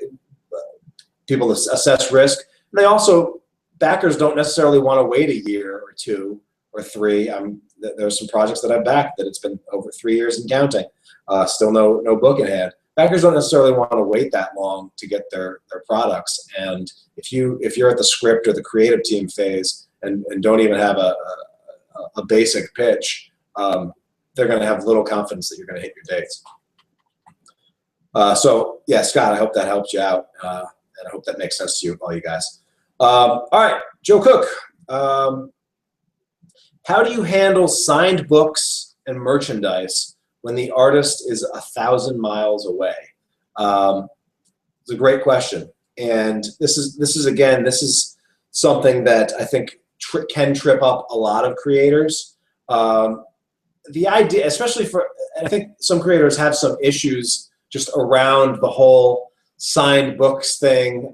people assess risk. They also, backers don't necessarily want to wait a year or 2 or 3. There's some projects that I've backed that it's been over 3 years and counting. Still no book in hand. Backers don't necessarily want to wait that long to get their products. And if you're at the script or the creative team phase and don't even have a basic pitch, they're going to have little confidence that you're going to hit your dates. So yeah, Scott, I hope that helped you out, and I hope that makes sense to you, all you guys. All right, Joe Cook. How do you handle signed books and merchandise when the artist is 1,000 miles away? It's a great question, and this is something that I think can trip up a lot of creators. The idea, especially for, and I think some creators have some issues just around the whole signed books thing.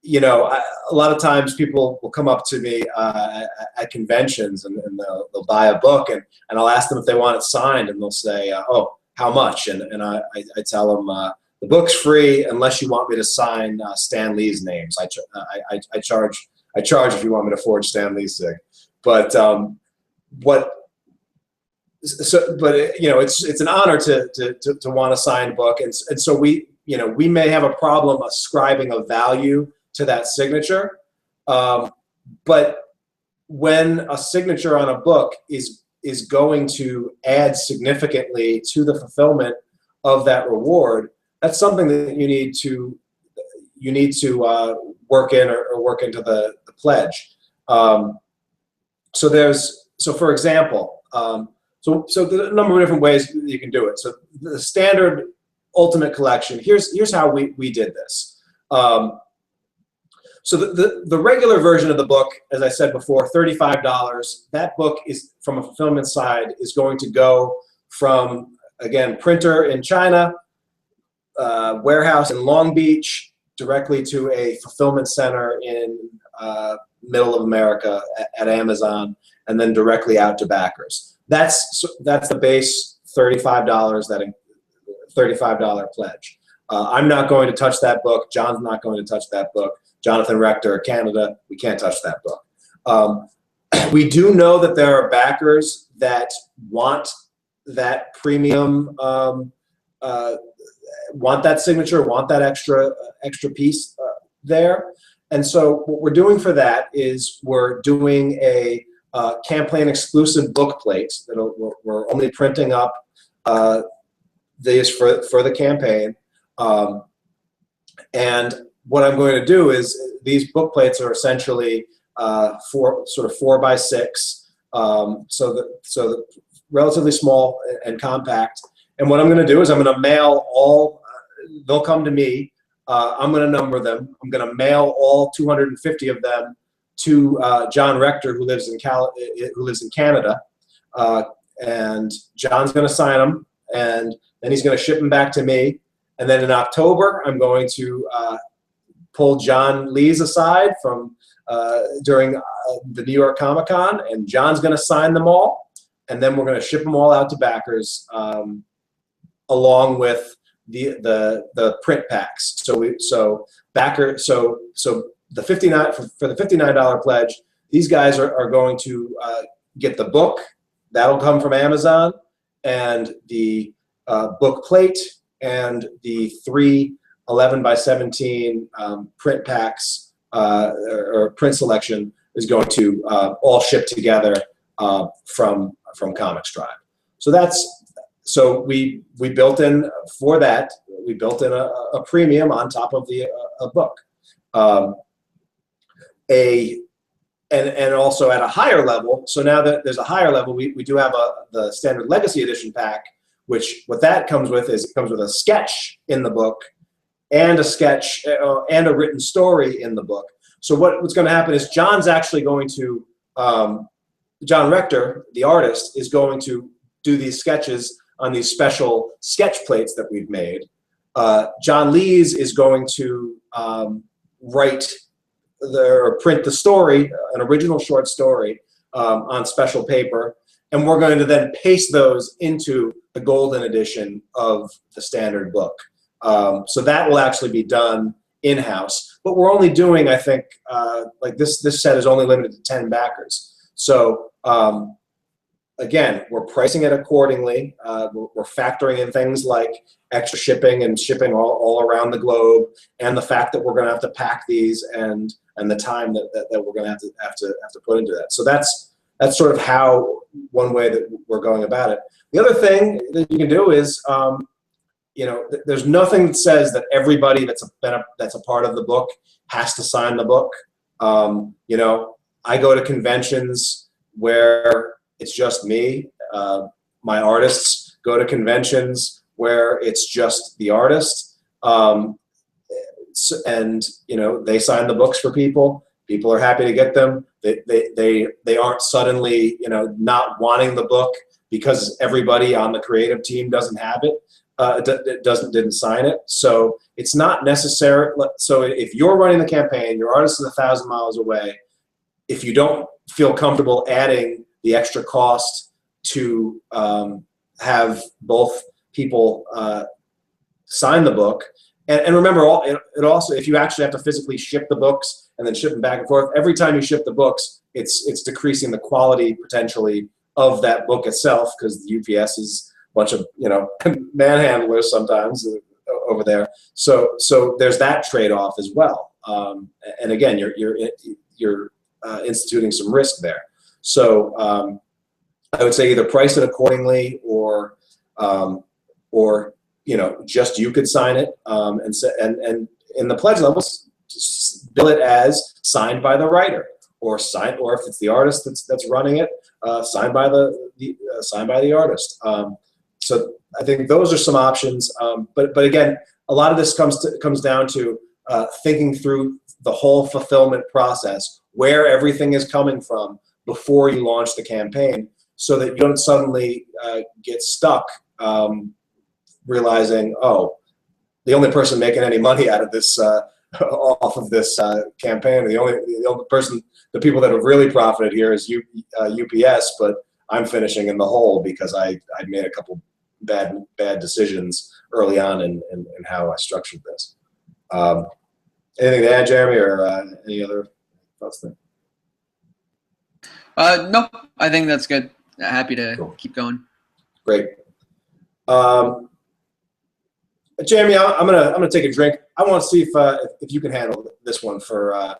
You know, a lot of times people will come up to me at conventions and they'll buy a book, and I'll ask them if they want it signed, and they'll say, oh, how much? And I tell them, the book's free unless you want me to sign Stan Lee's names. I charge if you want me to forge Stan Lee's thing. But you know, it's an honor to want a signed book, and so we may have a problem ascribing a value to that signature, but when a signature on a book is going to add significantly to the fulfillment of that reward, that's something that you need to work in or work into the pledge. So for example, so there's a number of different ways you can do it. So the standard Ultimate Collection, here's how we did this. So the regular version of the book, as I said before, $35. That book is, from a fulfillment side, is going to go from, again, printer in China, warehouse in Long Beach, directly to a fulfillment center in middle of America at Amazon, and then directly out to backers. That's the base $35, that $35 pledge. I'm not going to touch that book. John's not going to touch that book. Jonathan Rector, Canada, we can't touch that book. We do know that there are backers that want that premium, want that signature, want that extra piece there. And so what we're doing for that is we're doing a campaign exclusive book plate that we're only printing up these for the campaign. And what I'm going to do is, these book plates are essentially sort of 4x6, so relatively small and compact. And what I'm going to do is I'm going to mail all. They'll come to me. I'm going to number them. I'm going to mail all 250 of them to John Rector, who lives in Canada, and John's going to sign them, and then he's going to ship them back to me. And then in October, I'm going to pull John Lees aside from during the New York Comic-Con, and John's going to sign them all, and then we're going to ship them all out to backers, along with the print packs. So the $59 pledge, these guys are going to get the book. That'll come from Amazon, and the book plate, and the 3 11x17 print packs or print selection is going to all ship together from ComixTribe. So we built in for that. We built in a premium on top of the book. And also at a higher level. So now that there's a higher level, we do have the standard Legacy Edition pack, which what that comes with is, it comes with a sketch in the book, and a sketch and a written story in the book. So what's going to happen is John's actually going to, John Rector, the artist, is going to do these sketches on these special sketch plates that we've made. John Lees is going to write or print the story, an original short story, on special paper, and we're going to then paste those into the golden edition of the standard book. So that will actually be done in-house, but we're only doing, I think, like this set is only limited to 10 backers. So again, we're pricing it accordingly. We're factoring in things like extra shipping and shipping all around the globe, and the fact that we're going to have to pack these, and the time that we're going to have to put into that. So that's sort of how, one way that we're going about it. The other thing that you can do is, you know, there's nothing that says that everybody that's a part of the book has to sign the book. You know, I go to conventions where it's just me. My artists go to conventions where it's just the artist. And, you know, they sign the books for people. People are happy to get them. They aren't suddenly, not wanting the book because everybody on the creative team doesn't have it, didn't sign it. So it's not necessary. So if you're running the campaign, your artist is 1,000 miles away. If you don't feel comfortable adding the extra cost to have both people sign the book, and remember, it also, if you actually have to physically ship the books and then ship them back and forth, every time you ship the books, it's decreasing the quality potentially of that book itself, because the UPS is a bunch of manhandlers sometimes over there. So there's that trade-off as well. And again, you're instituting some risk there. So I would say either price it accordingly, or just you could sign it, and in the pledge levels, just bill it as signed by the writer, or if it's the artist that's running it, signed by the artist. So I think those are some options. But again, a lot of this comes down to thinking through the whole fulfillment process, where everything is coming from before you launch the campaign, so that you don't suddenly get stuck realizing, oh, the only person making any money out of this off of this campaign, the only person, the people that have really profited here is UPS, but I'm finishing in the hole because I made a couple bad decisions early on in how I structured this. Anything to add, Jeremy, or any other thoughts there? No, I think that's good. Happy to keep going. Great. Jeremy, I'm gonna take a drink. I want to see if you can handle this one for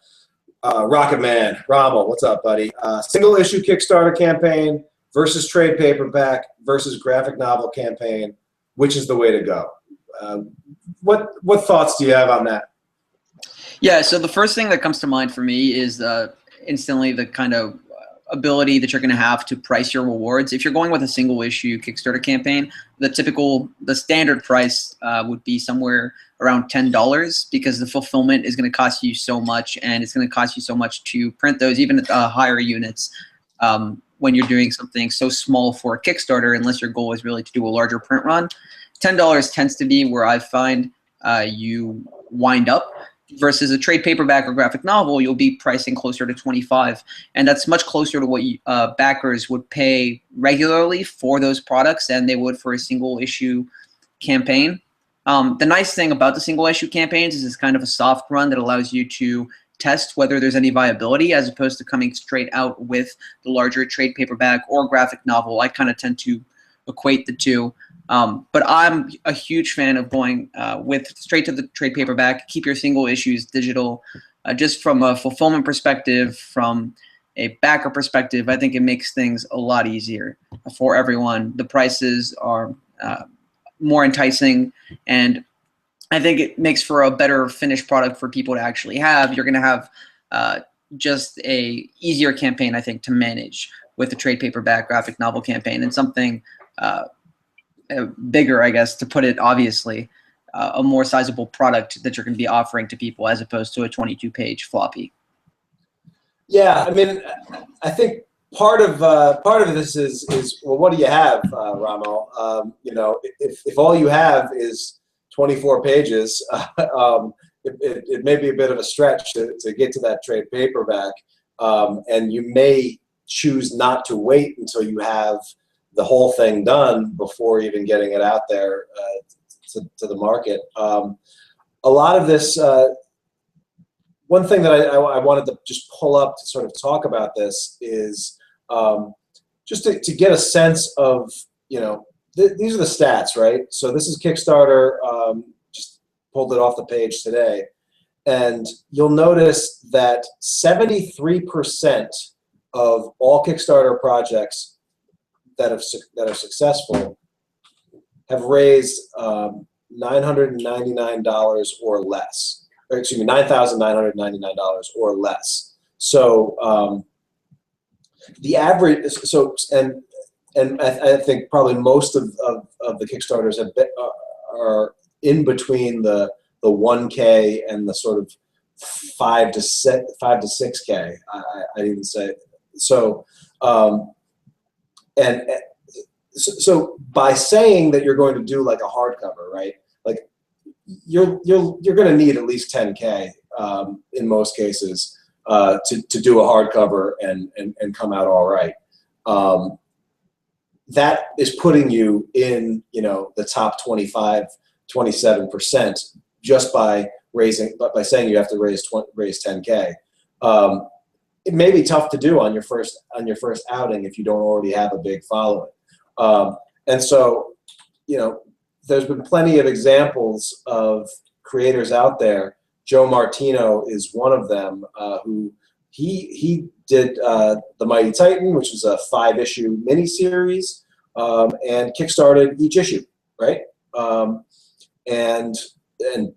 Rocket Man. Rommel, what's up, buddy? Single issue Kickstarter campaign versus trade paperback versus graphic novel campaign. Which is the way to go? What thoughts do you have on that? Yeah, so the first thing that comes to mind for me is instantly the kind of ability that you're going to have to price your rewards. If you're going with a single issue Kickstarter campaign, the standard price would be somewhere around $10, because the fulfillment is going to cost you so much, and it's going to cost you so much to print those, even at higher units, when you're doing something so small for a Kickstarter, unless your goal is really to do a larger print run. $10 tends to be where I find you wind up. Versus a trade paperback or graphic novel, you'll be pricing closer to $25, and that's much closer to what backers would pay regularly for those products than they would for a single issue campaign. The nice thing about the single issue campaigns is it's kind of a soft run that allows you to test whether there's any viability, as opposed to coming straight out with the larger trade paperback or graphic novel. I kind of tend to equate the two. But I'm a huge fan of going with straight to the trade paperback. Keep your single issues digital. Just from a fulfillment perspective, from a backer perspective, I think it makes things a lot easier for everyone. The prices are more enticing, and I think it makes for a better finished product for people to actually have. You're going to have just a easier campaign, I think, to manage with the trade paperback graphic novel campaign, and something bigger, I guess, to put it obviously, a more sizable product that you're going to be offering to people, as opposed to a 22-page floppy. Yeah, I mean, I think part of this is well, what do you have, Ramo? If all you have is 24 pages, it may be a bit of a stretch to get to that trade paperback, and you may choose not to wait until you have the whole thing done before even getting it out there to the market. A lot of this, one thing that I wanted to just pull up to sort of talk about this is just to get a sense of, these are the stats, right? So this is Kickstarter, just pulled it off the page today. And you'll notice that 73% of all Kickstarter projects that are successful have raised $999 or less, or excuse me, $9,999 or less. So the average, and I think probably most of the Kickstarters are in between the 1K and the sort of 5 to 6K. I'd even say so. So by saying that you're going to do like a hardcover, right? Like you're going to need at least 10K in most cases to do a hardcover and come out all right. That is putting you in, the top 25, 27% just by saying you have to raise 10K. It may be tough to do on your first outing if you don't already have a big following. And so, there's been plenty of examples of creators out there. Joe Martino is one of them, who he did The Mighty Titan, which is a 5-issue miniseries, and kickstarted each issue, right? And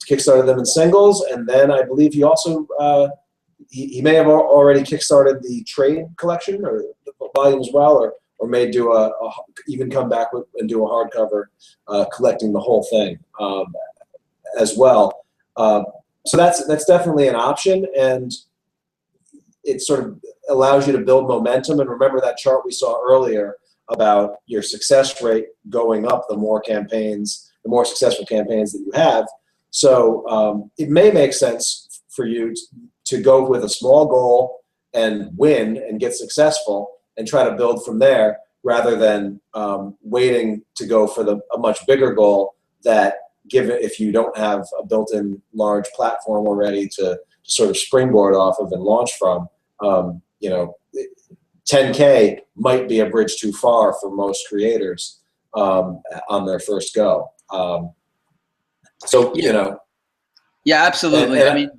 kickstarted them in singles, and then I believe he also he may have already kickstarted the trade collection or the volume as well, or may do even come back and do a hardcover collecting the whole thing as well. So that's definitely an option, and it sort of allows you to build momentum. And remember that chart we saw earlier about your success rate going up the more successful campaigns that you have. So it may make sense for you to go with a small goal and win and get successful and try to build from there, rather than waiting to go for a much bigger goal that, if you don't have a built-in large platform already to sort of springboard off of and launch from, 10K might be a bridge too far for most creators on their first go. Yeah, absolutely. And I mean,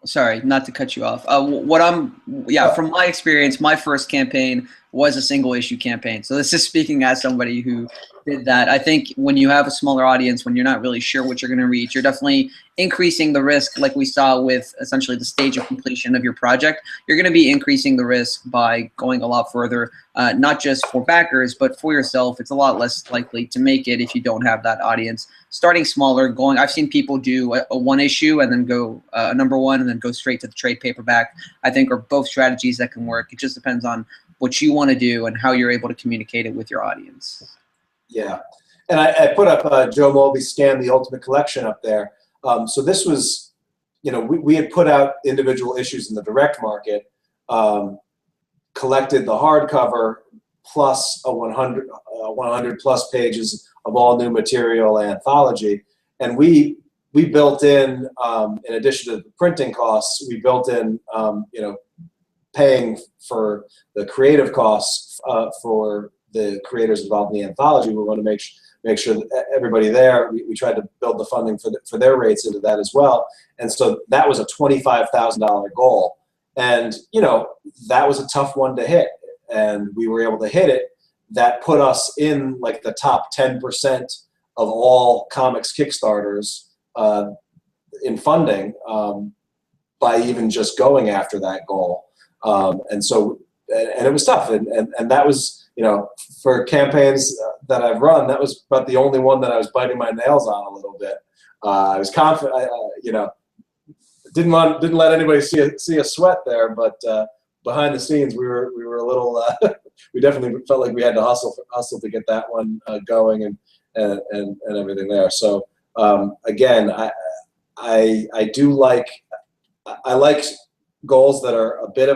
sorry, not to cut you off. From my experience, my first campaign was a single issue campaign. So this is speaking as somebody who did that. I think when you have a smaller audience, when you're not really sure what you're going to reach, you're definitely increasing the risk, like we saw with essentially the stage of completion of your project. You're going to be increasing the risk by going a lot further, not just for backers, but for yourself. It's a lot less likely to make it if you don't have that audience. Starting smaller, I've seen people do a 1 issue and then go a number 1 and then go straight to the trade paperback. I think are both strategies that can work. It just depends on what you want to do and how you're able to communicate it with your audience. Yeah, and I put up Joe Mulvey's Scan the Ultimate Collection up there. So this was, we had put out individual issues in the direct market, collected the hardcover plus a 100 plus pages of all new material anthology, and we built in addition to the printing costs, we built in paying for the creative costs for the creators involved in the anthology. We want to make sure that everybody there, we tried to build the funding for their rates into that as well. And so that was a $25,000 goal. And, that was a tough one to hit. And we were able to hit it. That put us in like the top 10% of all comics Kickstarters in funding by even just going after that goal. And it was tough. And that was, for campaigns that I've run, that was about the only one that I was biting my nails on a little bit. I was confident, didn't let anybody see a sweat there, but behind the scenes we were a little, we definitely felt like we had to hustle to get that one going and everything there. So again, I do like goals that are a bit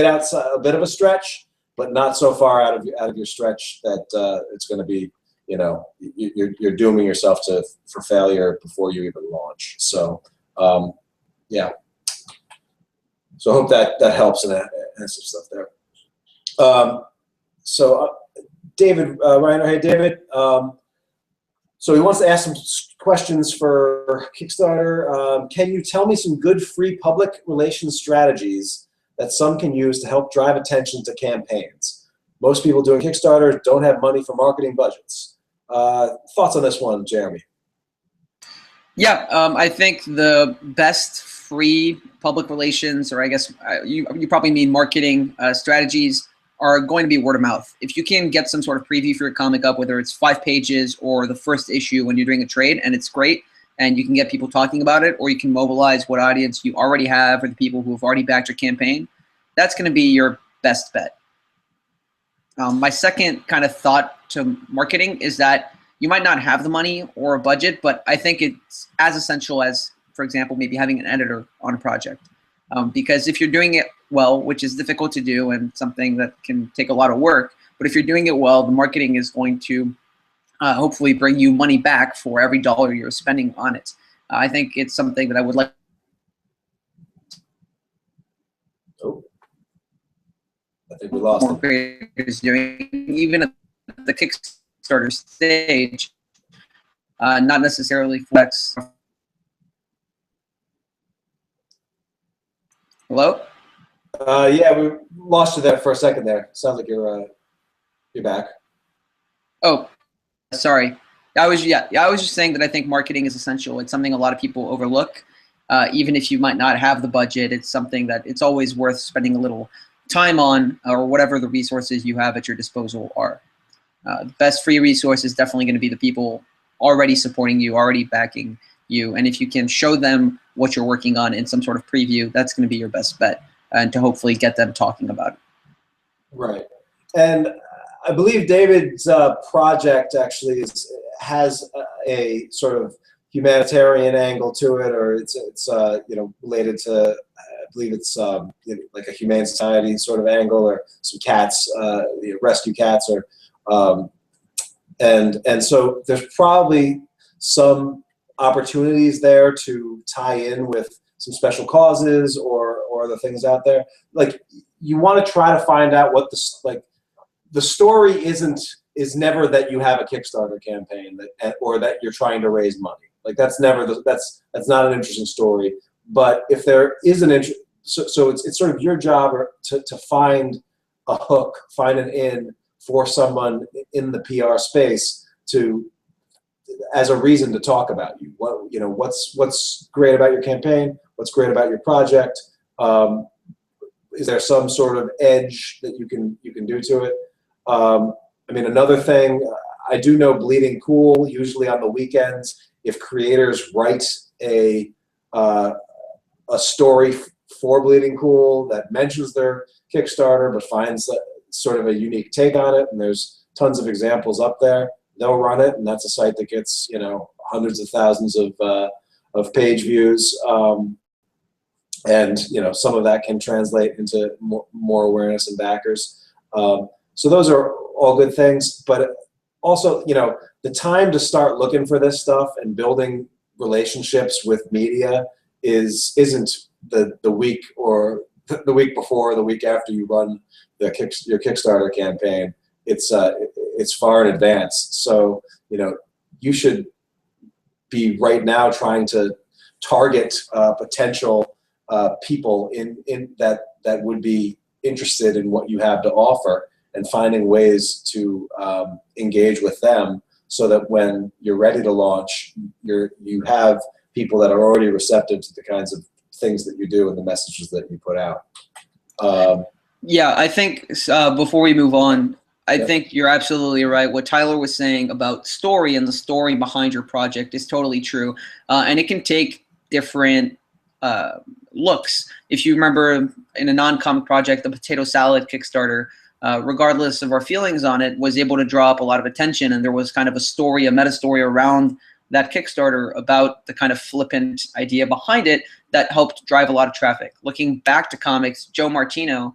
outside, a bit of a stretch, but not so far out of your stretch that it's going to be, you're dooming yourself for failure before you even launch. So, yeah. So I hope that helps and answers stuff there. David Reiner, hey David. So he wants to ask some questions for Kickstarter. Can you tell me some good free public relations strategies that some can use to help drive attention to campaigns? Most people doing Kickstarter don't have money for marketing budgets. Thoughts on this one, Jeremy? Yeah, I think the best free public relations, or I guess you probably mean marketing strategies, are going to be word of mouth. If you can get some sort of preview for your comic up, whether it's 5 pages or the first issue when you're doing a trade, and it's great, and you can get people talking about it, or you can mobilize what audience you already have or the people who have already backed your campaign. That's going to be your best bet. My second kind of thought to marketing is that you might not have the money or a budget, but I think it's as essential as, for example, maybe having an editor on a project. Because if you're doing it well, which is difficult to do and something that can take a lot of work, but if you're doing it well, the marketing is going to hopefully bring you money back for every dollar you're spending on it. I think it's something that I would like. Oh, I think we lost more creators doing, even at the Kickstarter stage, not necessarily flex. Hello? Yeah, we lost you there for a second there. Sounds like you're back. Oh, sorry. I was just saying that I think marketing is essential. It's something a lot of people overlook. Even if you might not have the budget, it's something that it's always worth spending a little time on, or whatever the resources you have at your disposal are. The best free resource is definitely going to be the people already supporting you, already backing you. And if you can show them what you're working on in some sort of preview, that's going to be your best bet, and to hopefully get them talking about it. Right. And I believe David's project actually has a sort of humanitarian angle to it, or it's you know, related to, I believe it's like a humane society sort of angle, or some cats, rescue cats, or and so there's probably some opportunities there to tie in with some special causes or the things out there. Like, you want to try to find out what the story is never that you have a Kickstarter campaign or that you're trying to raise money. Like, that's never that's not an interesting story. But if there is an interest, so it's sort of your job to find a hook, find an in for someone in the PR space as a reason to talk about you. What's great about your campaign? What's great about your project? Is there some sort of edge that you can do to it? I mean, another thing, I do know Bleeding Cool, usually on the weekends, if creators write a story for Bleeding Cool that mentions their Kickstarter but finds sort of a unique take on it, and there's tons of examples up there, they'll run it, and that's a site that gets, you know, hundreds of thousands of page views, and, you know, some of that can translate into more awareness and backers. So those are all good things, but also, you know, the time to start looking for this stuff and building relationships with media isn't the week or the week before or the week after you run your Kickstarter campaign. It's far in advance. So, you know, you should be right now trying to target potential people in that would be interested in what you have to offer, and finding ways to engage with them so that when you're ready to launch, you have people that are already receptive to the kinds of things that you do and the messages that you put out. Yeah, I think before we move on, I think you're absolutely right. What Tyler was saying about story and the story behind your project is totally true. And it can take different looks. If you remember in a non-comic project, the Potato Salad Kickstarter, regardless of our feelings on it, was able to draw up a lot of attention, and there was kind of a story, a meta story around that Kickstarter about the kind of flippant idea behind it that helped drive a lot of traffic. Looking back to comics, Joe Martino,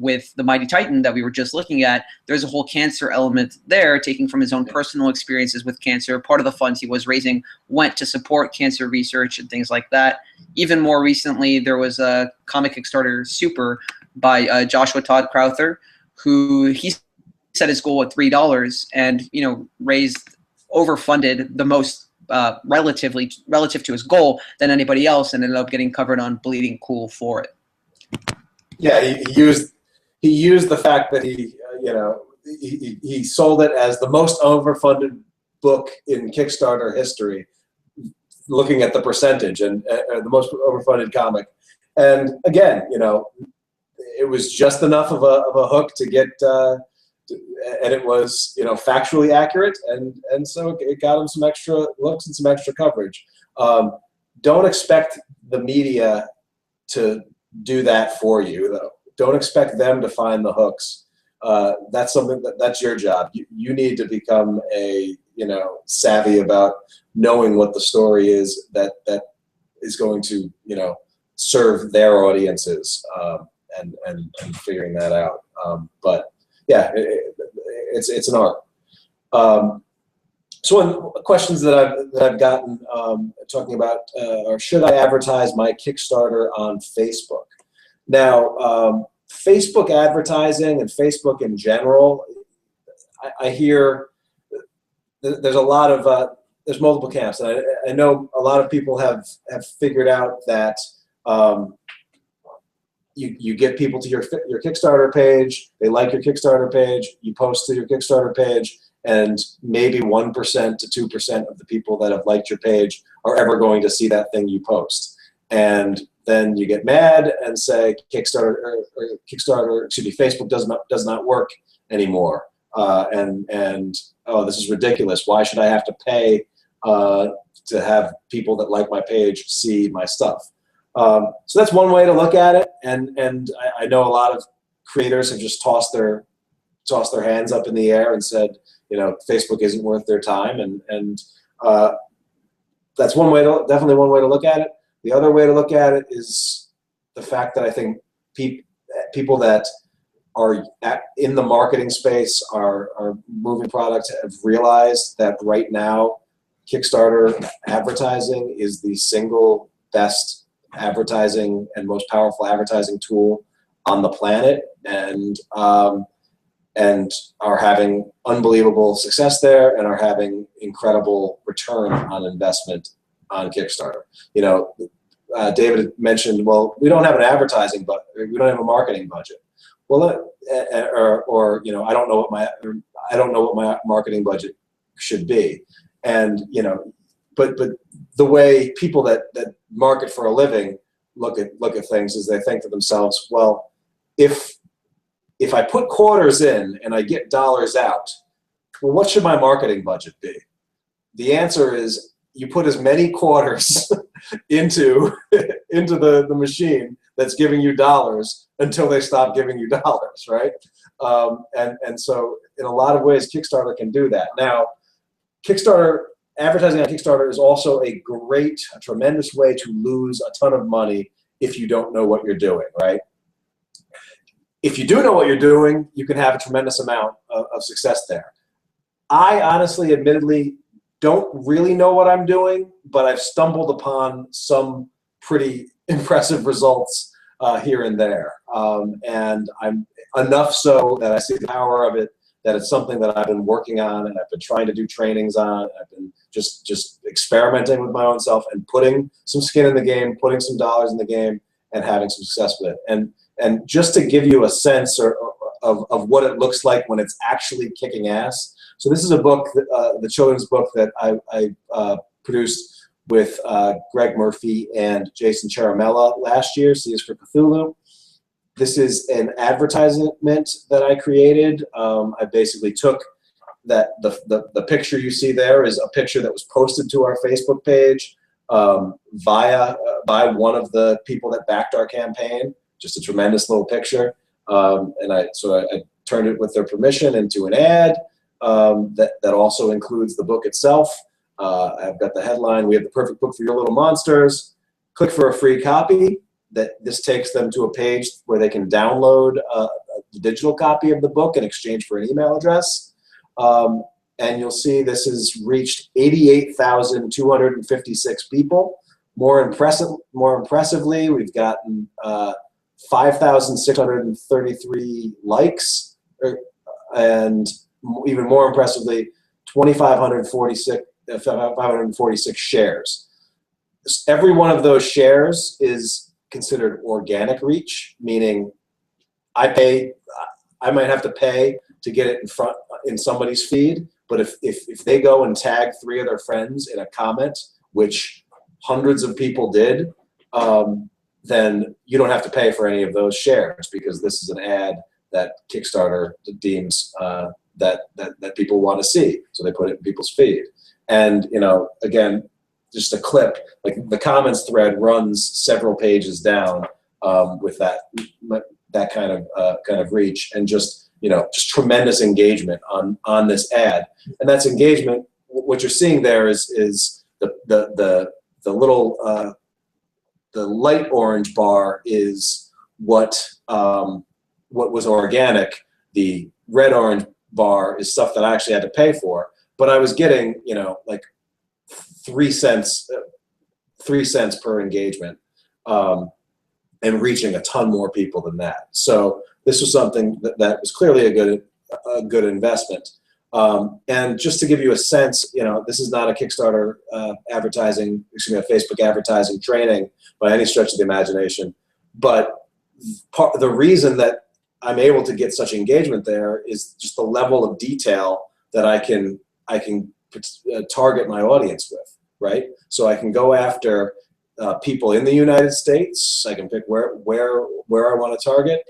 with the Mighty Titan that we were just looking at, there's a whole cancer element there, taking from his own personal experiences with cancer. Part of the funds he was raising went to support cancer research and things like that. Even more recently, there was a comic Kickstarter Super by Joshua Todd Crowther, who he set his goal at $3 and, you know, raised, overfunded the most relative to his goal than anybody else, and ended up getting covered on Bleeding Cool for it. Yeah, he used the fact that he sold it as the most overfunded book in Kickstarter history, looking at the percentage, and the most overfunded comic. And again, you know, it was just enough of a hook to get, and it was, you know, factually accurate, and so it got him some extra looks and some extra coverage. Don't expect the media to do that for you, though. Don't expect them to find the hooks. That's something that's your job. You need to become savvy about knowing what the story is that is going to serve their audiences, and figuring that out. But yeah, it's an art. So one questions that I've gotten talking about are, should I advertise my Kickstarter on Facebook? Now, Facebook advertising and Facebook in general, I hear there's a lot of there's multiple camps, and I know a lot of people have figured out that you get people to your Kickstarter page, they like your Kickstarter page, you post to your Kickstarter page, and maybe 1% to 2% of the people that have liked your page are ever going to see that thing you post. And then you get mad and say Facebook does not work anymore. And oh, this is ridiculous. Why should I have to pay to have people that like my page see my stuff? So that's one way to look at it. And I know a lot of creators have just tossed their hands up in the air and said, Facebook isn't worth their time. And that's definitely one way to look at it. The other way to look at it is the fact that I think people that are in the marketing space are moving products have realized that right now Kickstarter advertising is the single best advertising and most powerful advertising tool on the planet, and are having unbelievable success there, and are having incredible return on investment on Kickstarter. David mentioned, well, we don't have an advertising, but we don't have a marketing budget. Well, I don't know what my marketing budget should be, and but the way people that market for a living look at things is they think to themselves, well, if I put quarters in and I get dollars out, well, what should my marketing budget be? The answer is you put as many quarters into the machine that's giving you dollars until they stop giving you dollars, right? And so in a lot of ways, Kickstarter can do that. Now, advertising on Kickstarter is also a tremendous way to lose a ton of money if you don't know what you're doing, right? If you do know what you're doing, you can have a tremendous amount of success there. I honestly, admittedly, don't really know what I'm doing, but I've stumbled upon some pretty impressive results here and there. And I'm enough so that I see the power of it, that it's something that I've been working on and I've been trying to do trainings on. I've been just experimenting with my own self and putting some skin in the game, putting some dollars in the game, and having some success with it. And just to give you a sense of what it looks like when it's actually kicking ass. So this is a book, the children's book that I produced with Greg Murphy and Jason Charamella last year, C is for Cthulhu. This is an advertisement that I created. I basically took the picture you see there is a picture that was posted to our Facebook page by one of the people that backed our campaign. Just a tremendous little picture. And I turned it with their permission into an ad that also includes the book itself. I've got the headline, "We have the perfect book for your little monsters. Click for a free copy." This takes them to a page where they can download the digital copy of the book in exchange for an email address. And you'll see this has reached 88,256 people. More impressively, we've gotten 5,633 likes, and even more impressively, 546 shares. Every one of those shares is considered organic reach, meaning I might have to pay to get it in somebody's feed, but if they go and tag 3 of their friends in a comment, which hundreds of people did, then you don't have to pay for any of those shares, because this is an ad that Kickstarter deems that people want to see, so they put it in people's feed. And again, just a clip, like the comments thread runs several pages down with that kind of reach, and just just tremendous engagement on this ad. And that's engagement. What you're seeing there is the little the light orange bar is what was organic. The red orange bar is stuff that I actually had to pay for, but I was getting like 3 cents per engagement, and reaching a ton more people than that. So this was something that was clearly a good investment. And just to give you a sense, this is not a Kickstarter advertising, excuse me, a Facebook advertising training by any stretch of the imagination. But the reason that I'm able to get such engagement there is just the level of detail that I can target my audience with, right? So I can go after people in the United States. I can pick where I want to target.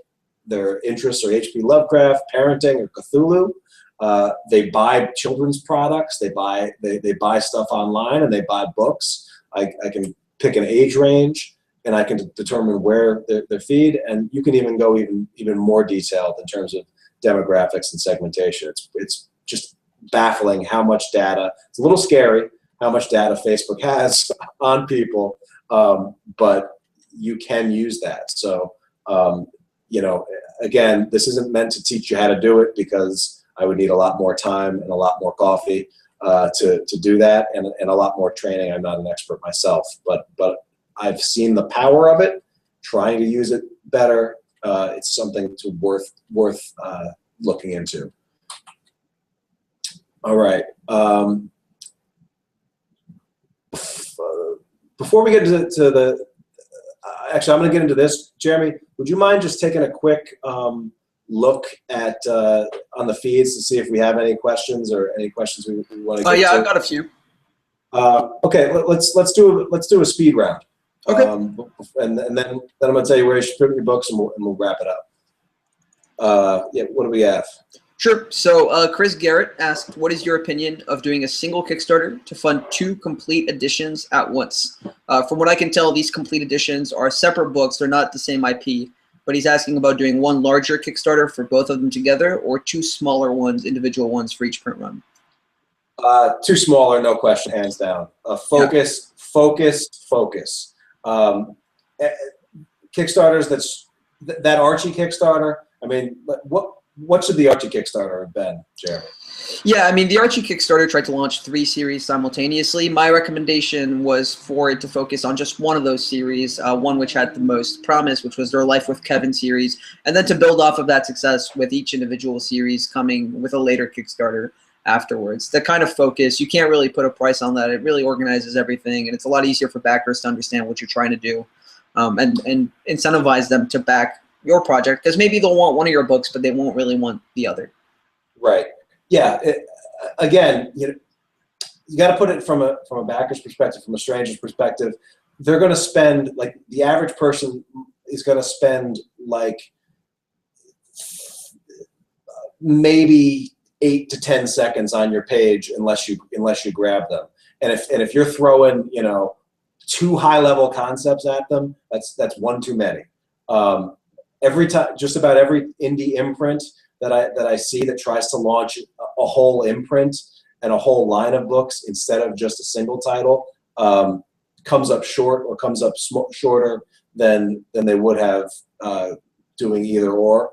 Their interests are H.P. Lovecraft, parenting, or Cthulhu. They buy children's products. They buy stuff online, and they buy books. I can pick an age range, and I can determine where their feed. And you can even go even more detailed in terms of demographics and segmentation. It's just baffling how much data. It's a little scary how much data Facebook has on people, but you can use that. So again, this isn't meant to teach you how to do it, because I would need a lot more time and a lot more coffee to do that, and a lot more training. I'm not an expert myself, but I've seen the power of it. Trying to use it better, it's something worth looking into. All right. Before we get to the, actually, I'm going to get into this. Jeremy, would you mind just taking a quick look at on the feeds to see if we have any questions or any questions we want to get yeah, to? I've got a few. Okay, let's do a speed round. Okay. And then I'm going to tell you where you should put your books, and we'll wrap it up. Yeah, what do we have? Sure. So Chris Garrett asked, what is your opinion of doing a single Kickstarter to fund 2 complete editions at once? From what I can tell, these complete editions are separate books. They're not the same IP. But he's asking about doing one larger Kickstarter for both of them together, or 2 smaller ones, individual ones for each print run. 2 smaller, no question, hands down. Focus. Kickstarters, that Archie Kickstarter. I mean, what should the Archie Kickstarter have been, Jeremy? Yeah, I mean, the Archie Kickstarter tried to launch 3 series simultaneously. My recommendation was for it to focus on just one of those series, one which had the most promise, which was their Life with Kevin series, and then to build off of that success with each individual series coming with a later Kickstarter afterwards. The kind of focus, you can't really put a price on that. It really organizes everything, and it's a lot easier for backers to understand what you're trying to do, and incentivize them to back your project, because maybe they'll want one of your books, but they won't really want the other. Right. Yeah. Again, you got to put it from a backer's perspective, from a stranger's perspective. They're going to spend, like, the average person is going to spend like maybe 8 to 10 seconds on your page unless you grab them. And if you're throwing 2 high-level concepts at them, that's one too many. Every time, just about every indie imprint that I see that tries to launch a whole imprint and a whole line of books instead of just a single title comes up short, or comes up shorter than they would have doing either or.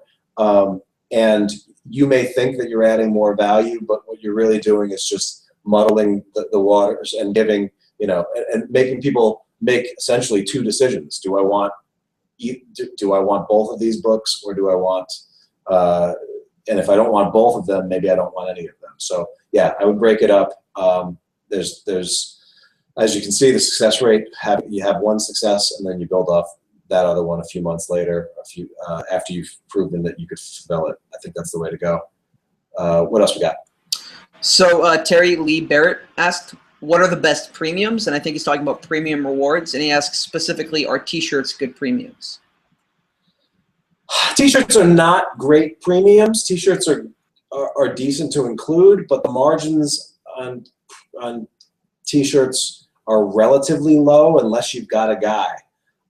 And you may think that you're adding more value, but what you're really doing is just muddling the waters and giving, and making people make essentially 2 decisions. Do I want both of these books, or do I want, and if I don't want both of them, maybe I don't want any of them. So yeah, I would break it up. There's, as you can see, the success rate, you have one success, and then you build off that other one a few months later, after you've proven that you could fulfill it. I think that's the way to go. What else we got? So Terry Lee Barrett asked, what are the best premiums? And I think he's talking about premium rewards. And he asks specifically, are T-shirts good premiums? T-shirts are not great premiums. T-shirts are decent to include, but the margins on T-shirts are relatively low unless you've got a guy.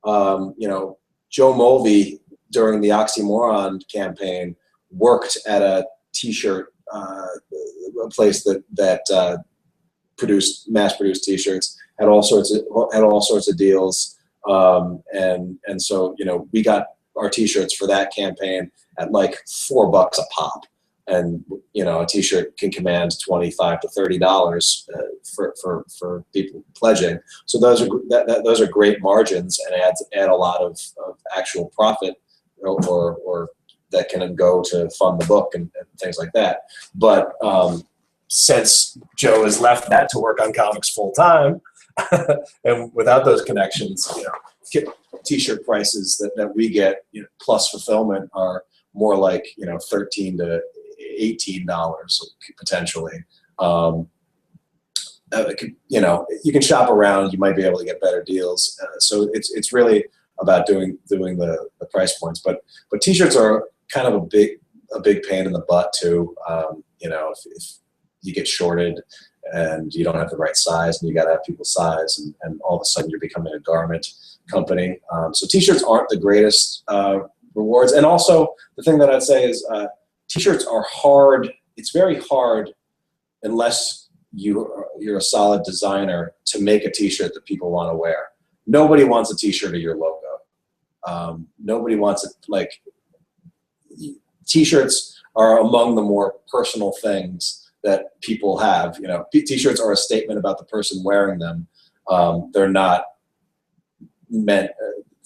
You know, Joe Mulvey during the Oxymoron campaign worked at a T-shirt a place that mass-produced T-shirts, had all sorts of deals, and so, you know, we got our T-shirts for that campaign at like $4 a pop, and, you know, a T-shirt can command $25 to $30 for people pledging. So those are great margins and add a lot of actual profit, or that can go to fund the book and things like that. But since Joe has left that to work on comics full time, and without those connections, you know, T-shirt prices that we get, you know, plus fulfillment are more like, you know, $13 to $18 potentially. You know, you can shop around. You might be able to get better deals. So it's really about doing the price points. But T-shirts are kind of a big pain in the butt too. You know, if you get shorted and you don't have the right size, and you got to have people's size, and all of a sudden you're becoming a garment company. So T-shirts aren't the greatest rewards. And also the thing that I'd say is T-shirts are hard. It's very hard unless you're a solid designer to make a T-shirt that people want to wear. Nobody wants a T-shirt of your logo. Nobody wants it. Like, T-shirts are among the more personal things that people have. You know, T-shirts are a statement about the person wearing them. They're not meant.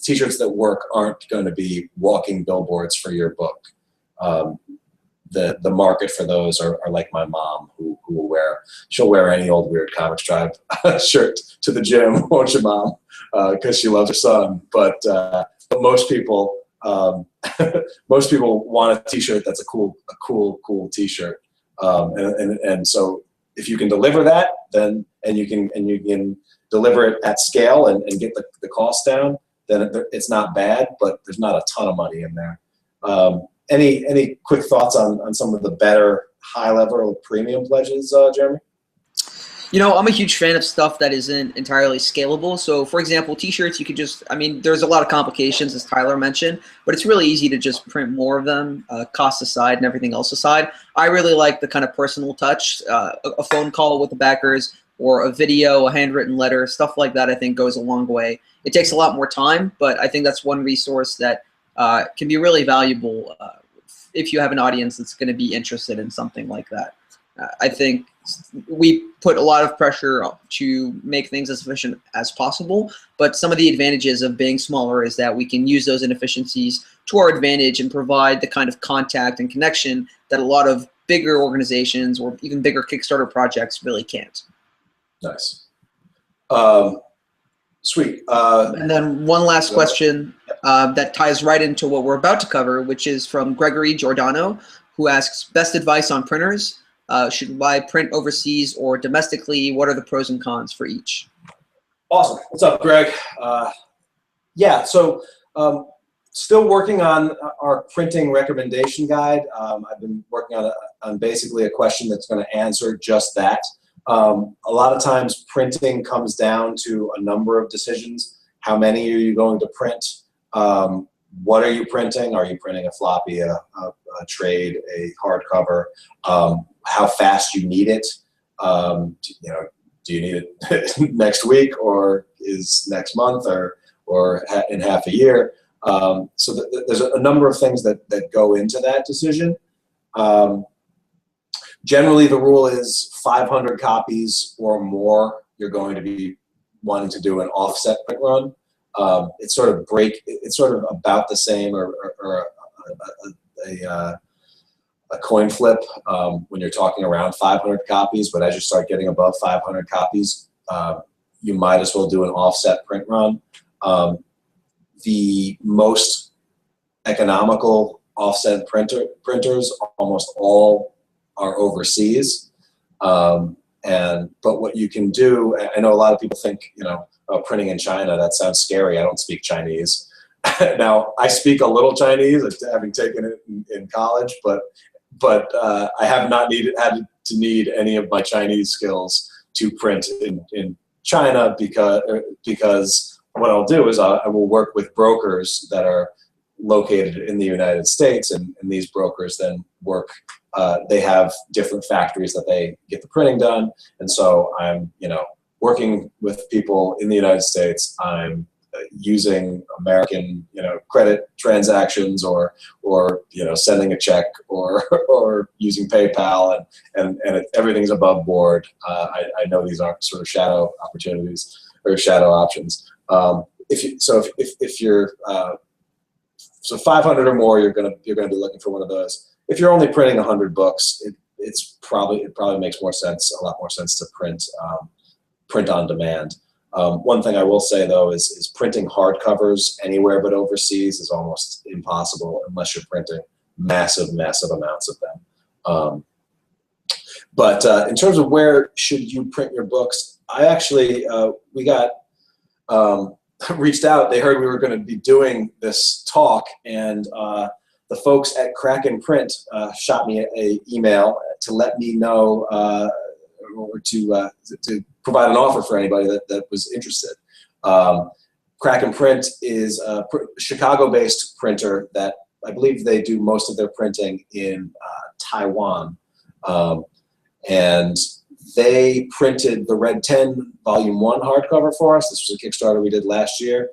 T-shirts that work aren't going to be walking billboards for your book. The market for those are like my mom, who will she'll wear any old weird ComixTribe shirt to the gym, won't you, Mom? Because she loves her son. But most people want a T-shirt that's a cool T-shirt. And so if you can deliver that, then and you can deliver it at scale and get the cost down, then it's not bad, but there's not a ton of money in there. Any quick thoughts on some of the better high-level premium pledges, Jeremy? You know, I'm a huge fan of stuff that isn't entirely scalable. So, for example, T-shirts, you could just, I mean, there's a lot of complications, as Tyler mentioned, but it's really easy to just print more of them, cost aside and everything else aside. I really like the kind of personal touch, a phone call with the backers, or a video, a handwritten letter, stuff like that, I think goes a long way. It takes a lot more time, but I think that's one resource that can be really valuable if you have an audience that's going to be interested in something like that. I think we put a lot of pressure to make things as efficient as possible, but some of the advantages of being smaller is that we can use those inefficiencies to our advantage and provide the kind of contact and connection that a lot of bigger organizations or even bigger Kickstarter projects really can't. Nice. Sweet. And then one last question that ties right into what we're about to cover, which is from Gregory Giordano, who asks, best advice on printers. Should I print overseas or domestically? What are the pros and cons for each? Awesome. What's up, Greg? Yeah, so still working on our printing recommendation guide. I've been working on basically a question that's going to answer just that. A lot of times printing comes down to a number of decisions. How many are you going to print? What are you printing? Are you printing a floppy, a trade, a hardcover? How fast you need it? You know, do you need it next week, or is next month, or in half a year? So there's a number of things that go into that decision. Generally, the rule is 500 copies or more. You're going to be wanting to do an offset print run. It's sort of about the same, or a coin flip when you're talking around 500 copies. But as you start getting above 500 copies, you might as well do an offset print run. The most economical offset printers, almost all are overseas. But what you can do, I know a lot of people think, you know, printing in China, that sounds scary. I don't speak Chinese. Now, I speak a little Chinese, having taken it in college, but I have not had to need any of my Chinese skills to print in China because what I'll do is I will work with brokers that are located in the United States, and these brokers then work. They have different factories that they get the printing done, and so I'm working with people in the United States. I'm using American credit transactions or sending a check or using PayPal, and everything's above board. I know these aren't sort of shadow opportunities or shadow options. If you're so 500 or more, you're gonna be looking for one of those. If you're only printing 100 books, it probably makes a lot more sense to print on demand. One thing I will say though is printing hardcovers anywhere but overseas is almost impossible unless you're printing massive amounts of them. But in terms of where should you print your books, I actually we got reached out. They heard we were going to be doing this talk, and the folks at Kraken Print shot me an email to let me know or to provide an offer for anybody that was interested. Kraken Print is a Chicago-based printer that I believe they do most of their printing in Taiwan. And they printed the Red 10 Volume 1 hardcover for us. This was a Kickstarter we did last year.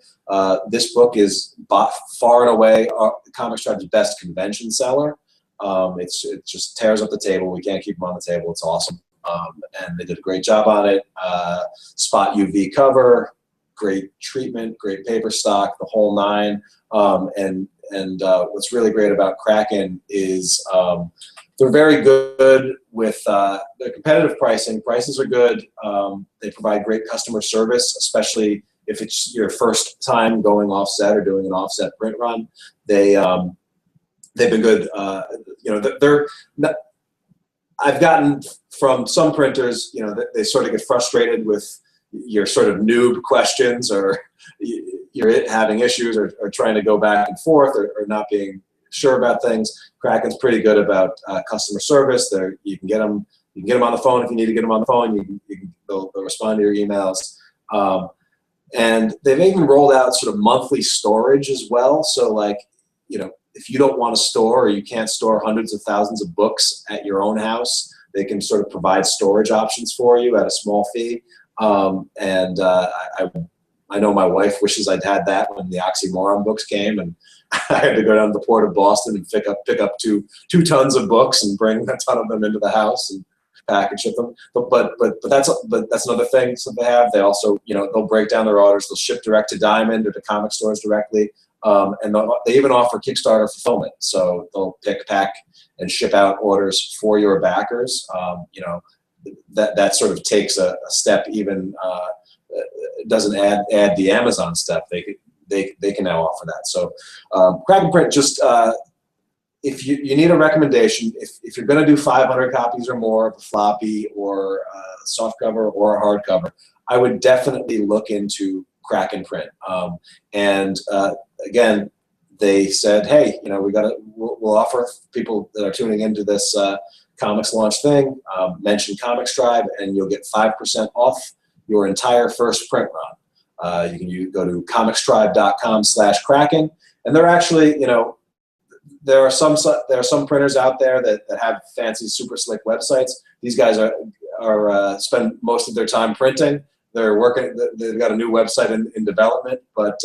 This book is far and away ComixTribe's best convention seller. It just tears up the table. We can't keep them on the table. It's awesome. And they did a great job on it. Spot UV cover, great treatment, great paper stock, the whole nine. And what's really great about Kraken is they're very good with their competitive pricing. Prices are good. They provide great customer service, especially if it's your first time going offset or doing an offset print run. They've been good. They're not, I've gotten from some printers, they sort of get frustrated with your sort of noob questions, or you're having issues, or trying to go back and forth, or not being sure about things. Kraken's pretty good about customer service. You can get them on the phone if you need to get them on the phone. They'll respond to your emails. And they've even rolled out sort of monthly storage as well. So if you don't want to store, or you can't store hundreds of thousands of books at your own house, they can sort of provide storage options for you at a small fee. I know my wife wishes I'd had that when the Oxymoron books came, and I had to go down to the port of Boston and pick up two tons of books and bring a ton of them into the house and package ship them. But that's another thing that they have. They also they'll break down their orders. They'll ship direct to Diamond or to comic stores directly. And they even offer Kickstarter fulfillment. So they'll pick, pack, and ship out orders for your backers. That sort of takes a step even, doesn't add the Amazon step. They can now offer that. So Kraken Print, just if you need a recommendation, if you're going to do 500 copies or more of a floppy or softcover or a hardcover, I would definitely look into Kraken Print. Again, they said, hey, we'll offer people that are tuning into this ComixLaunch thing, mention ComixTribe, and you'll get 5% off your entire first print run. You can go to ComixTribe.com/Kraken, and they're actually, there are some printers out there that have fancy, super slick websites. These guys are spend most of their time printing. They're working. They've got a new website in development, but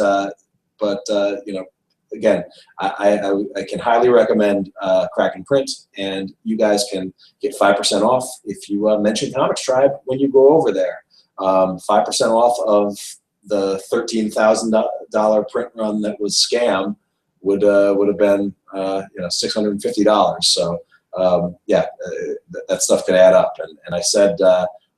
again, I can highly recommend Kraken Print, and you guys can get 5% off if you mention ComixTribe when you go over there. 5% off of the $13,000 print run that was scam would have been $650. So that stuff could add up. And I said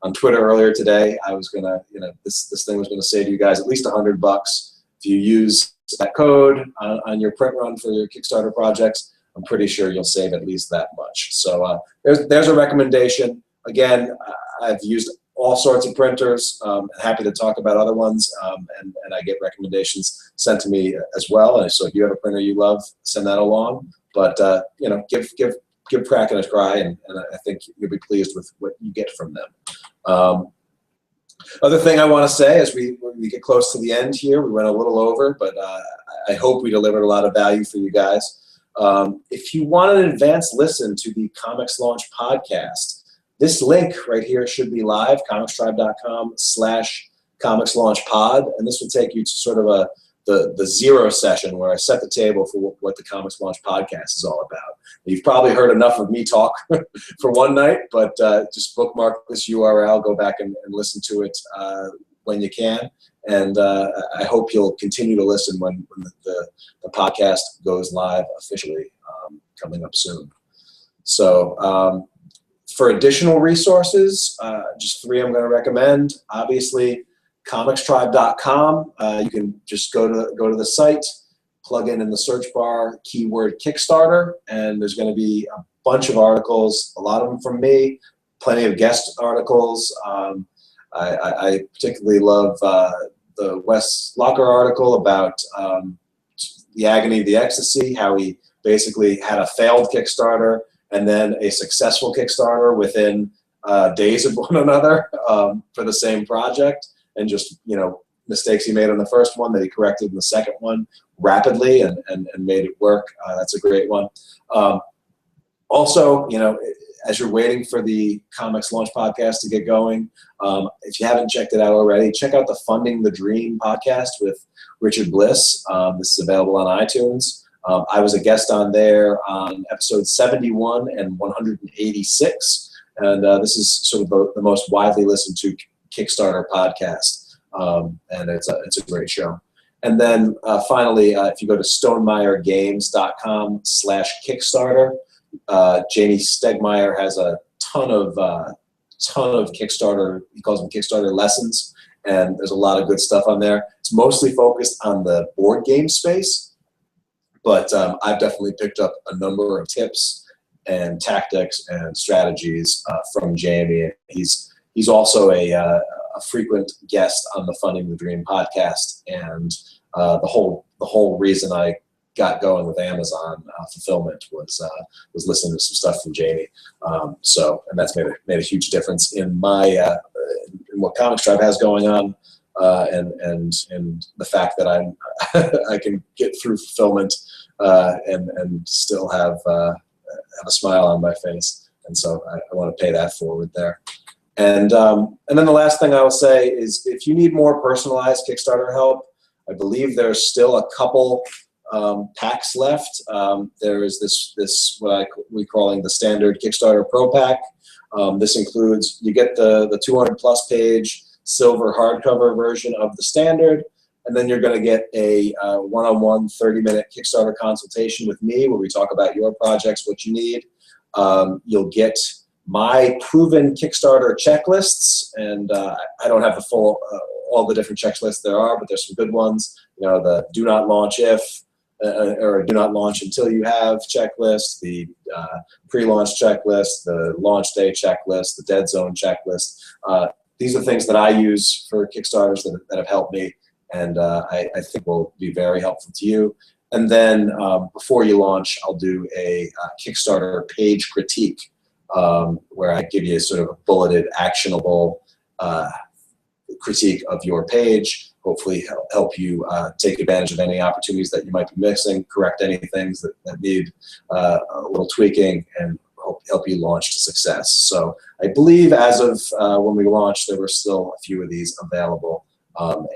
on Twitter earlier today, I was gonna this thing was gonna save you guys at least $100 if you use that code on your print run for your Kickstarter projects. I'm pretty sure you'll save at least that much. So there's a recommendation. Again, I've used all sorts of printers. Happy to talk about other ones, and I get recommendations sent to me as well. And so if you have a printer you love, send that along. But give Kraken a try, and I think you'll be pleased with what you get from them. Other thing I want to say as we get close to the end here, we went a little over, but I hope we delivered a lot of value for you guys. If you want an advanced listen to the ComixLaunch podcast, this link right here should be live, comixtribe.com/ComixLaunchPod, and this will take you to sort of the zero session where I set the table for what the ComixLaunch podcast is all about. You've probably heard enough of me talk for one night, but just bookmark this URL, go back and listen to it when you can. And I hope you'll continue to listen when the podcast goes live officially coming up soon. So for additional resources, just 3 I'm going to recommend. Obviously, ComixTribe.com. You can just go to the site, plug in the search bar keyword Kickstarter, and there's going to be a bunch of articles, a lot of them from me, plenty of guest articles. I particularly love the Wes Locker article about the agony of the ecstasy, how he basically had a failed Kickstarter and then a successful Kickstarter within days of one another for the same project, and just, mistakes he made on the first one that he corrected in the second one rapidly and made it work. That's a great one. Also, as you're waiting for the ComixLaunch podcast to get going, if you haven't checked it out already, check out the Funding the Dream podcast with Richard Bliss. This is available on iTunes. I was a guest on there on episode 71 and 186, and this is sort of the most widely listened to Kickstarter podcast, and it's a great show. And then finally, if you go to stonemeyergames.com/Kickstarter, Jamie Stegmaier has a ton of Kickstarter, he calls them Kickstarter lessons, and there's a lot of good stuff on there. It's mostly focused on the board game space, but I've definitely picked up a number of tips and tactics and strategies from Jamie. He's also a frequent guest on the Funding the Dream podcast, and the whole reason I got going with Amazon fulfillment was listening to some stuff from Jamie. And that's made a huge difference in my in what ComixTribe has going on, and the fact that I can get through fulfillment and still have a smile on my face. And so I want to pay that forward there. And then the last thing I will say is, if you need more personalized Kickstarter help, I believe there's still a couple packs left. There is this what we're calling the standard Kickstarter Pro Pack. This includes, you get the 200+ page silver hardcover version of the standard, and then you're going to get a one-on-one 30-minute Kickstarter consultation with me where we talk about your projects, what you need. You'll get my proven Kickstarter checklists, and I don't have the full all the different checklists there are, but there's some good ones. The do not launch if, or do not launch until you have checklist, the pre-launch checklist, the launch day checklist, the dead zone checklist. These are things that I use for Kickstarters that have helped me, and I think will be very helpful to you. And then before you launch, I'll do a Kickstarter page critique, where I give you sort of a bulleted, actionable critique of your page, hopefully help you take advantage of any opportunities that you might be missing, correct any things that need a little tweaking, and help you launch to success. So I believe as of when we launched, there were still a few of these available.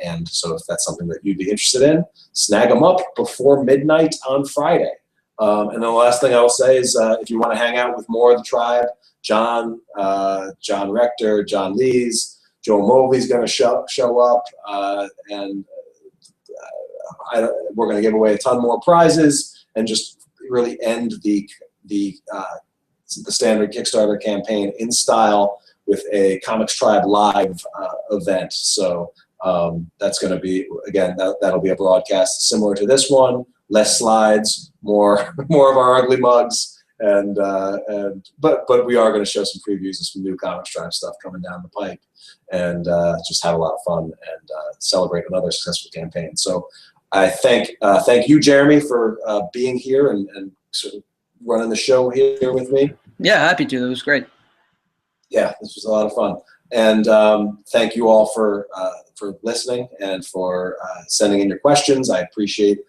And so if that's something that you'd be interested in, snag them up before midnight on Friday. And then the last thing I will say is, if you want to hang out with more of the tribe, John Rector, John Lees, Joe Mobley's going to show up, and we're going to give away a ton more prizes and just really end the standard Kickstarter campaign in style with a ComixTribe live event. So that's going to be, again, that'll be a broadcast similar to this one. Less slides, more of our ugly mugs, but we are going to show some previews of some new ComixTribe stuff coming down the pipe, and just have a lot of fun and celebrate another successful campaign. So I thank you, Jeremy, for being here and sort of running the show here with me. Yeah, happy to. It was great. Yeah, this was a lot of fun. And thank you all for listening and for sending in your questions. I appreciate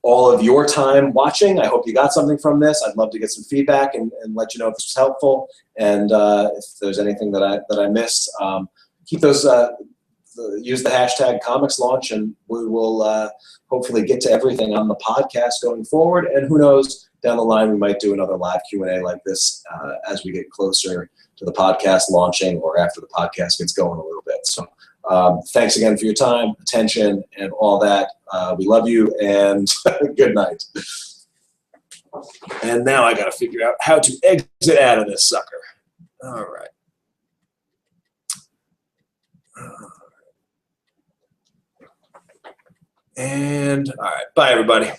all of your time watching. I hope you got something from this. I'd love to get some feedback and let you know if this was helpful. And if there's anything that I missed, keep those, use the hashtag ComixLaunch, and we will hopefully get to everything on the podcast going forward. And who knows, down the line, we might do another live Q&A like this as we get closer to the podcast launching or after the podcast gets going a little bit. So thanks again for your time, attention, and all that. We love you, and good night. And now I got to figure out how to exit out of this sucker. All right. And all right, bye everybody.